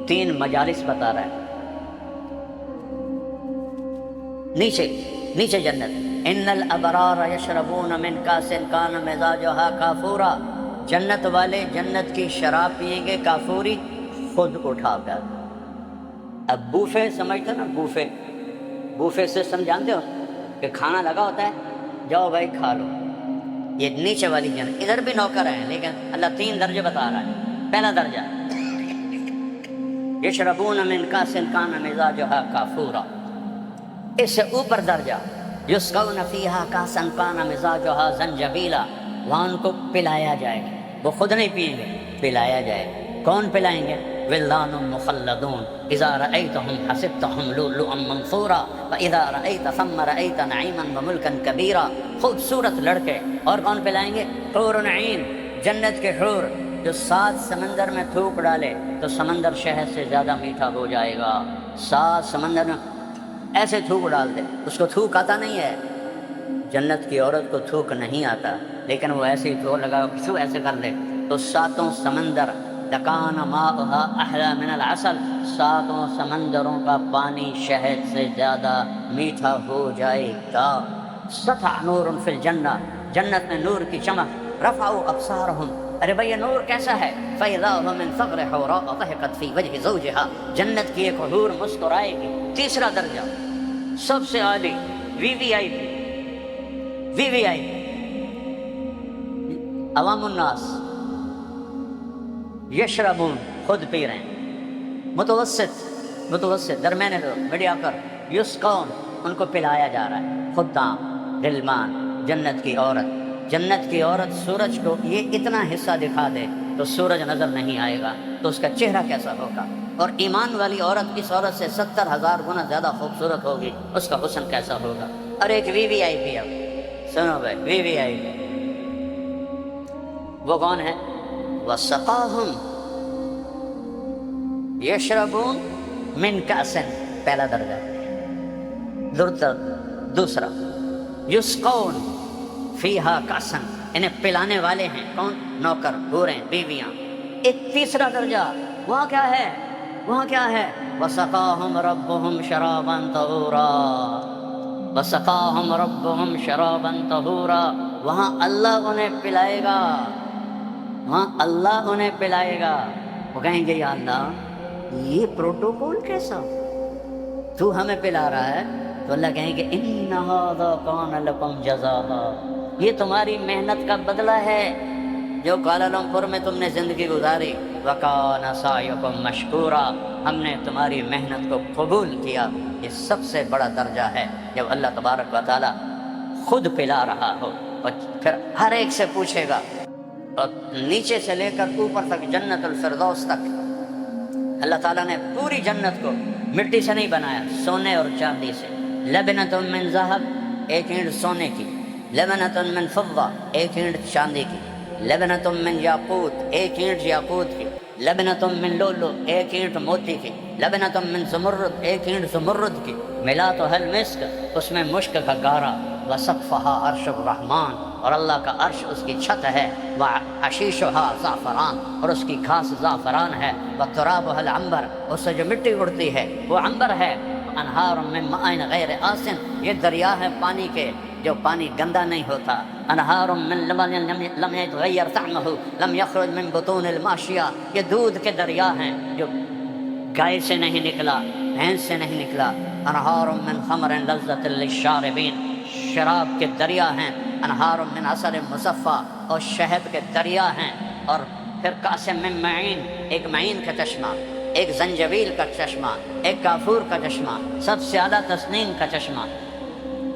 تین مجالس بتا رہا ہے. نیچے جنت، ان الابرار یشربون من کاس کان مزاجها کافورا. جنت والے جنت کی شراب پیئیں گے کافوری، خود اٹھا کر. اب بوفے سمجھتے نا، بوفے سسٹم جانتے ہو کہ کھانا لگا ہوتا ہے، جاؤ بھائی کھا لو. یہ نیچے والی جنت. ادھر بھی نوکر ہیں لیکن اللہ 3 درجے بتا رہا ہے. پہلا درجہ یشربون من کاس کان مزاجها کافورا. اس سے اوپر درجہ یسقون فیہا کاسا کان مزاجها زنجبیلا. وہاں ان کو پلایا جائے گا، وہ خود نہیں پئیں گے، پلایا جائے گا. کون پلائیں گے؟ ولدان مخلدون اذا رأيتهم حسبتهم لؤلؤا منثورا واذا رأيت ثم رأيت نعیما وملکا کبیرا. خوبصورت لڑکے. اور کون پلائیں گے؟ حور عین، جنت کے حور، جو 7 سمندر میں تھوک ڈالے تو سمندر شہد سے زیادہ میٹھا ہو جائے گا. 7 سمندر میں ایسے تھوک ڈال دے، اس کو تھوک آتا نہیں ہے. جنت کی عورت کو تھوک نہیں آتا، لیکن وہ ایسے ہی تھوک لگا کیوں ایسے کر لے تو 7 سمندر لکان ماؤها احلی من العسل، 7 سمندروں کا پانی شہد سے زیادہ میٹھا ہو جائے گا. سطح نور فی الجنہ، جنت میں نور کی چمک. رفعوا ابصارهم، ارے بھئی یہ نور کیسا ہے؟ فَإِذَا هُوَ مِن ثَغْرِ حَوْرَاءَ ضَحِكَتْ فِي وَجْهِ زَوْجِهَا، جنت کی ایک حور مسکرائے گی. تیسرا درجہ سب سے عالی، وی وی آئی پی. وی وی آئی پی عوام الناس یشربون، خود پی رہے ہیں. متوسط درمیانے لوگ، میڈیا کر. یسقون، ان کو پلایا جا رہا ہے. خدام، غلمان، جنت کی عورت. جنت کی عورت سورج کو یہ اتنا حصہ دکھا دے تو سورج نظر نہیں آئے گا تو اس کا چہرہ کیسا ہوگا. اور ایمان والی عورت اس عورت سے 70,000 گنا زیادہ خوبصورت ہوگی، اس کا حسن کیسا ہوگا. اور ایک وی وی آئی پی. اب سنو بھائی، وی وی آئی پی وہ کون ہے؟ وَسَقَاهُمْ يَشْرَبُونَ مِنْ كَأْسٍ، پہلا درجہ. دوسرا یسقون فیہا کاسن، انہیں پلانے والے ہیں. کون؟ نوکر، حوریں، بیویاں. ایک تیسرا درجہ وہاں کیا ہے؟ وہاں کیا ہے؟ وَسَقَاهُمْ رَبُّهُمْ شَرَابًا طَهُورًا، وَسَقَاهُمْ رَبُّهُمْ شَرَابًا طَهُورًا. وہاں اللہ انہیں پلائے گا، وہاں اللہ انہیں پلائے گا. وہ کہیں گے یا اللہ یہ پروٹوکول کیسا، تو ہمیں پلا رہا ہے؟ تو اللہ کہیں گے اِنَّ هَذَا كَانَ لَكُمْ جَزَاءً، یہ تمہاری محنت کا بدلہ ہے جو کوالالمپور میں تم نے زندگی گزاری. وَكَانَ سَعْيُكُمْ مَشْكُورًا، ہم نے تمہاری محنت کو قبول کیا. یہ سب سے بڑا درجہ ہے جب اللہ تبارک و تعالی خود پلا رہا ہو اور پھر ہر ایک سے پوچھے گا. اور نیچے سے لے کر اوپر تک، جنت الفردوس تک، اللہ تعالیٰ نے پوری جنت کو مٹی سے نہیں بنایا، سونے اور چاندی سے. لبنۃ من ذہب، ایک اینٹ سونے کی. لبنۃ من فضہ، ایک اینٹ چاندی کی. لبنۃ من یاقوت، ایک اینٹ یاقوت کی. لبنۃ من لؤلؤ، ایک اینٹ موتی کی. لبنۃ من زمرد، ایک اینٹ زمرد کی. ملاۃ المسک، اس میں مشک کا گارا. وسقفها عرش الرحمن، اور اللہ کا عرش اس کی چھت ہے. وحشیشها زعفران، اور اس کی گھاس زعفران ہے. وترابها العنبر، اس سے جو مٹی اڑتی ہے وہ عنبر ہے. انہار من ماء غیر آسن، یہ دریا ہے پانی کے جو پانی گندا نہیں ہوتا. انہار من لبن لم يتغیر طعمه لم يخرج من بطون الماشیہ، یہ دودھ کے دریا ہیں جو گائے سے نہیں نکلا، بھینس سے نہیں نکلا. انہار من خمر لذۃ للشاربین، شراب کے دریا ہیں. انہار من عسل مصفی، اور شہد کے دریا ہیں. اور پھر کاس من معین، ایک معین کا چشمہ، ایک زنجبیل کا چشمہ، ایک کافور کا چشمہ، سب سے اعلیٰ تسنیم کا چشمہ.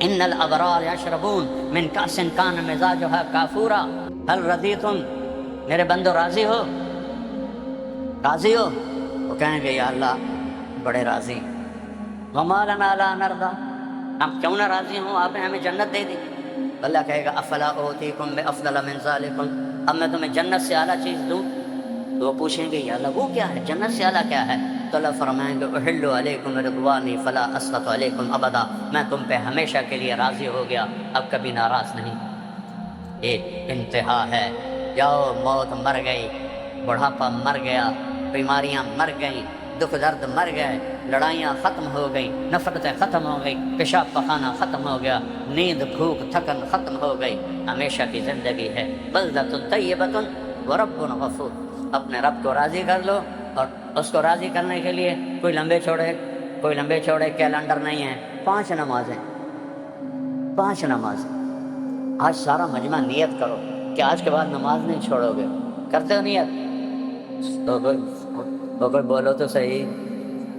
ان الابرار یشربون من کاس کان مزاجها کافورا هل رضیتم، میرے بندو راضی ہو؟ راضی ہو؟ وہ کہیں گے یا اللہ بڑے راضی. وما لنا لا نرضى، ہم کیوں نہ راضی ہوں، آپ نے ہمیں جنت دے دی. اللہ کہے گا افلا اوتیکم بافضل من ذلکم، اب میں تمہیں جنت سے اعلیٰ چیز دوں. تو وہ پوچھیں گے یا اللہ وہ کیا ہے، جنت سے اعلیٰ کیا ہے؟ تو اللہ فرمائیں گے احل علیکم رضوانی فلا اسخط علیکم ابدا، میں تم پہ ہمیشہ کے لیے راضی ہو گیا، اب کبھی ناراض نہیں. ایک انتہا ہے. جاؤ، موت مر گئی، بڑھاپا مر گیا، بیماریاں مر گئیں، دکھ درد مر گئے، لڑائیاں ختم ہو گئی، نفرتیں ختم ہو گئی، پیشاب پخانہ ختم ہو گیا، نیند بھوک تھکن ختم ہو گئی. ہمیشہ کی زندگی ہے. بلدۃ طیبۃ ورب غفور، اپنے رب کو راضی کر لو. اور اس کو راضی کرنے کے لیے کوئی لمبے چوڑے کیلنڈر نہیں ہے. 5 نمازیں، 5 نمازیں. آج سارا مجمع نیت کرو کہ آج کے بعد نماز نہیں چھوڑو گے. کرتے ہو نیت؟ تو کوئی بولو تو صحیح،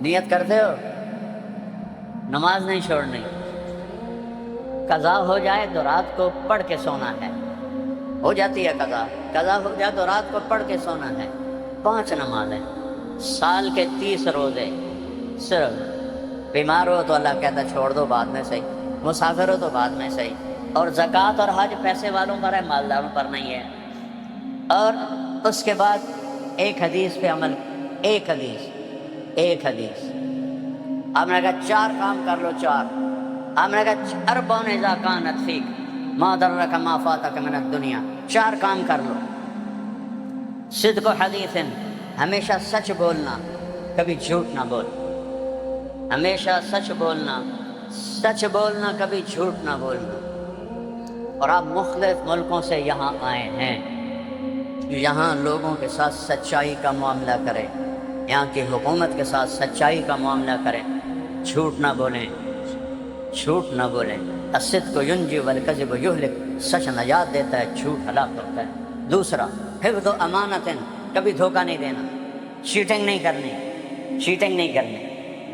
نیت کرتے ہو؟ نماز نہیں چھوڑنی. قضا ہو جائے تو رات کو پڑھ کے سونا ہے. ہو جاتی ہے قضا ہو جائے تو رات کو پڑھ کے سونا ہے. 5 نمازیں. سال کے 30 روزے صرف. بیمار ہو تو اللہ کہتا ہے چھوڑ دو بعد میں صحیح, مسافر ہو تو بعد میں صحیح. اور زکوٰۃ اور حج پیسے والوں پر ہے, مالداروں پر نہیں ہے. اور اس کے بعد ایک حدیث پہ عمل, ایک حدیث آپ نے کہا 4 کام کر لو, 4. آپ نے کہا اربعون اذا کانت فیک ما ضرک ما فاتک من الدنیا, 4 کام کر لو. صدق و حدیث, ہمیشہ سچ بولنا, کبھی جھوٹ نہ بول. ہمیشہ سچ بولنا, کبھی جھوٹ نہ بولنا. اور آپ مختلف ملکوں سے یہاں آئے ہیں, یہاں لوگوں کے ساتھ سچائی کا معاملہ کریں, یہاں کی حکومت کے ساتھ سچائی کا معاملہ کریں, جھوٹ نہ بولیں. الصدق ینجی والکذب یہلک, سچ نجات دیتا ہے, جھوٹ ہلاک کرتا ہے. دوسرا حفظ و امانت, کبھی دھوکہ نہیں دینا, چیٹنگ نہیں کرنی,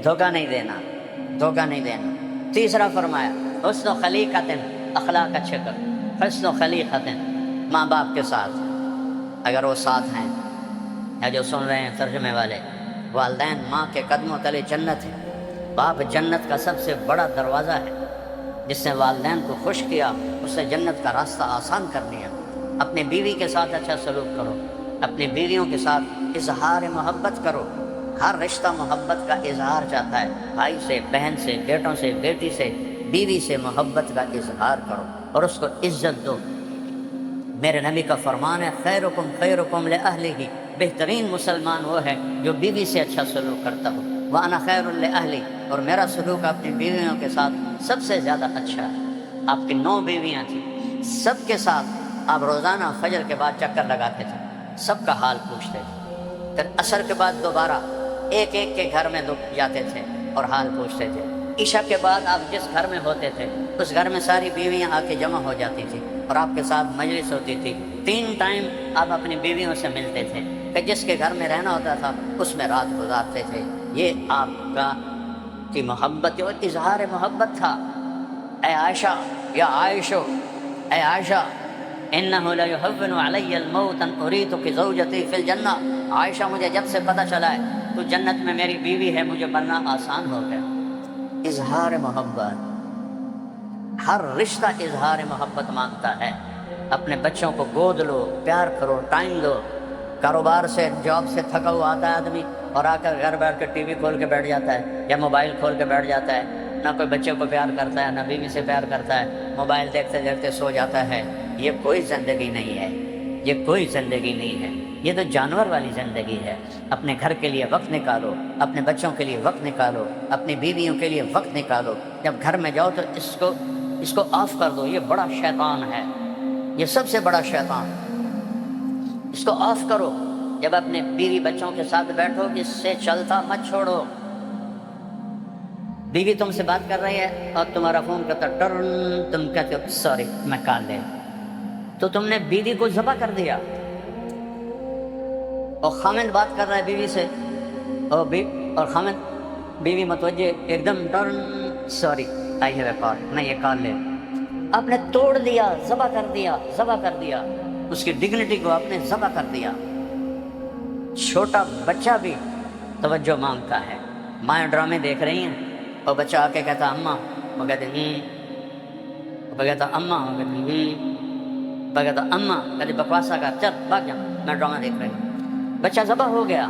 دھوکہ نہیں دینا. تیسرا فرمایا حسن و خلیقت, اخلاق اچھے کر. حسن و خلیقت, ماں باپ کے ساتھ اگر وہ ساتھ ہیں, یا جو سن رہے ہیں ترجمے والے, والدین ماں کے قدموں تلے جنت ہے. باپ جنت کا سب سے بڑا دروازہ ہے. جس نے والدین کو خوش کیا اس نے جنت کا راستہ آسان کر دیا. اپنی بیوی کے ساتھ اچھا سلوک کرو, اپنی بیویوں کے ساتھ اظہار محبت کرو. ہر رشتہ محبت کا اظہار چاہتا ہے, بھائی سے, بہن سے, بیٹوں سے, بیٹی سے, بیوی سے محبت کا اظہار کرو اور اس کو عزت دو. میرے نبی کا فرمان ہے خیرکم لأہلہ, بہترین مسلمان وہ ہے جو بیوی سے اچھا سلوک کرتا ہو. وأنا خیر لأہلی, اور میرا سلوک اپنی بیویوں کے ساتھ سب سے زیادہ اچھا ہے. آپ کی 9 بیویاں تھیں, سب کے ساتھ آپ روزانہ فجر کے بعد چکر لگاتے تھے, سب کا حال پوچھتے تھے. پھر عصر کے بعد دوبارہ ایک کے گھر میں جاتے تھے اور حال پوچھتے تھے. عشاء کے بعد آپ جس گھر میں ہوتے تھے اس گھر میں ساری بیویاں آ کے جمع ہو جاتی تھی اور آپ کے ساتھ مجلس ہوتی تھی. 3 ٹائم آپ اپنی بیویوں سے ملتے تھے, کہ جس کے گھر میں رہنا ہوتا تھا اس میں رات گزارتے تھے. یہ آپ کی محبت اور اظہار محبت تھا. اے عائشہ, یا اے عائشہ, انہ لیہون علی الموت ان اریدک زوجتی فی الجنہ. عائشہ, مجھے جب سے پتہ چلا ہے تو جنت میں میری بیوی ہے, مجھے مرنا آسان ہو گیا. اظہار محبت, ہر رشتہ اظہار محبت مانگتا ہے. اپنے بچوں کو گود لو, پیار کرو, ٹائم دو. کاروبار سے, جاب سے تھکا ہوا آتا ہے آدمی اور آ کر گھر بیٹھ کے ٹی وی کھول کے بیٹھ جاتا ہے یا موبائل کھول کے بیٹھ جاتا ہے. نہ کوئی بچے کو پیار کرتا ہے, نہ بیوی سے پیار کرتا ہے, موبائل دیکھتے دیکھتے سو جاتا ہے. یہ کوئی زندگی نہیں ہے, یہ تو جانور والی زندگی ہے. اپنے گھر کے لیے وقت نکالو, اپنے بچوں کے لیے وقت نکالو, اپنی بیویوں کے لیے وقت نکالو. جب گھر میں جاؤ تو اس کو آف کر دو, یہ بڑا شیطان ہے, یہ سب سے بڑا شیطان. اس کو آف کرو. جب اپنے بیوی بچوں کے ساتھ بیٹھو, اس سے چلتا مت چھوڑو. بیوی تم سے بات کر رہی ہے اور تمہارا فون کرتا ٹرن, تم کہتے ہو سوری میں کال لے, تو تم نے بیوی کو ذبح کر دیا. اور خامند بات کر رہا ہے بیوی سے, اور خامند بیوی متوجہ ایک دم turn, sorry I have a call, میں یہ کال لے. آپ نے توڑ دیا, ذبح کر دیا. اس کی ڈگنیٹی کو آپ نے ذبح کر دیا. چھوٹا بچہ بھی توجہ مانگتا ہے. مائیں ڈرامے دیکھ رہی ہیں اور بچہ آ کے کہتا اماں, وہ کہتے وہ کہتا اماں, وہ کہتا اماں, کہتے بکواسا کر, چل بھاگ جا, میں ڈرامہ دیکھ رہی ہوں. بچہ ذبح ہو گیا.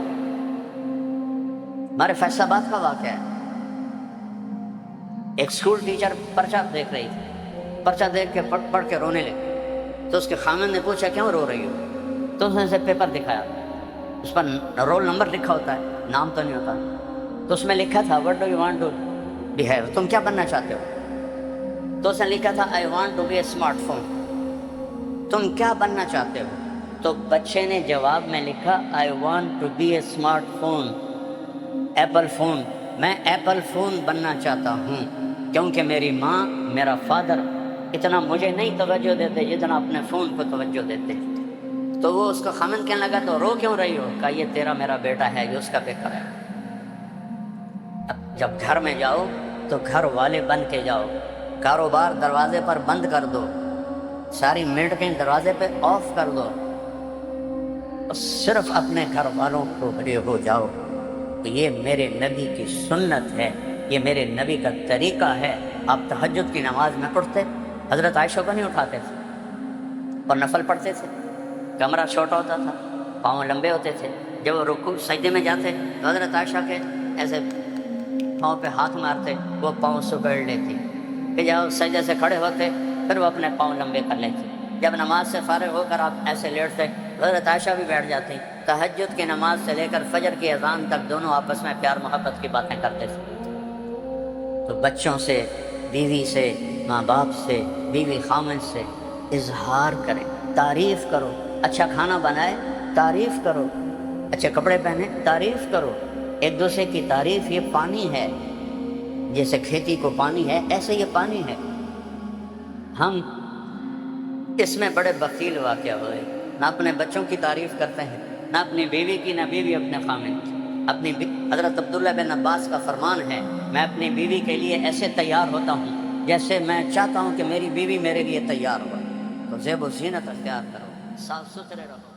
ہمارے فیصل آباد کا واقعہ ہے. ایک اسکول ٹیچر پرچہ دیکھ رہی تھی, پرچہ دیکھ کے پڑھ کے رونے لگی. تو اس کے خامند نے پوچھا کیوں رو رہی ہو؟ تو اس نے اسے پیپر دکھایا, اس پر رول نمبر لکھا ہوتا ہے, نام تو نہیں ہوتا. تو اس میں لکھا تھا what do you want to be have, تم کیا بننا چاہتے ہو؟ تو اس نے لکھا تھا I want to be a smart phone, تم کیا بننا چاہتے ہو؟ تو بچے نے جواب میں لکھا I want to be a smart phone, Apple phone, میں ایپل فون بننا چاہتا ہوں, کیونکہ میری ماں, میرا فادر اتنا مجھے نہیں توجہ دیتے جتنا اپنے فون کو توجہ دیتے. تو وہ اس کو خامند کہنے لگا تو رو کیوں رہی ہو؟ کہا یہ تیرا میرا بیٹا ہے, یہ اس کا بیٹا ہے. اب جب گھر میں جاؤ تو گھر والے بن کے جاؤ. کاروبار دروازے پر بند کر دو, ساری میٹنگیں دروازے پہ آف کر دو, اور صرف اپنے گھر والوں کو بھلے ہو جاؤ. تو یہ میرے نبی کی سنت ہے، یہ میرے نبی کا طریقہ ہے۔ آپ تہجد کی نماز میں پڑھتے، حضرت عائشہ کو نہیں اٹھاتے تھے اور نفل پڑھتے تھے، کمرہ چھوٹا ہوتا تھا، پاؤں لمبے ہوتے تھے، جب وہ رکوع سجدے میں جاتے تو حضرت عائشہ کے ایسے پاؤں پہ ہاتھ مارتے، وہ پاؤں سکڑ لیتی، پھر جب سجدے سے کھڑے ہوتے پھر وہ اپنے پاؤں لمبے کر لیتے، جب نماز سے فارغ ہو کر آپ ایسے لیٹتے حضرت عائشہ بھی بیٹھ جاتی۔ تہجد کی نماز سے لے کر فجر کی اذان تک دونوں آپس میں پیار محبت کی باتیں کرتے تھے۔ تو بچوں سے، بیوی سے، ماں باپ سے، بیوی خامن سے اظہار کریں، تعریف کرو، اچھا کھانا بنائے تعریف کرو، اچھے کپڑے پہنے تعریف کرو، ایک دوسرے کی تعریف یہ پانی ہے، جیسے کھیتی کو پانی ہے ایسے یہ پانی ہے۔ ہم اس میں بڑے بخیل واقع ہوئے، نہ اپنے بچوں کی تعریف کرتے ہیں، نہ اپنی بیوی کی، نہ بیوی اپنے خامن کی۔ حضرت عبداللہ بن عباس کا فرمان ہے، میں اپنی بیوی کے لیے ایسے تیار ہوتا ہوں جیسے میں چاہتا ہوں کہ میری بیوی میرے لیے تیار ہو۔ تو زیب و زینت اختیار کرو، صاف ستھرے رہو۔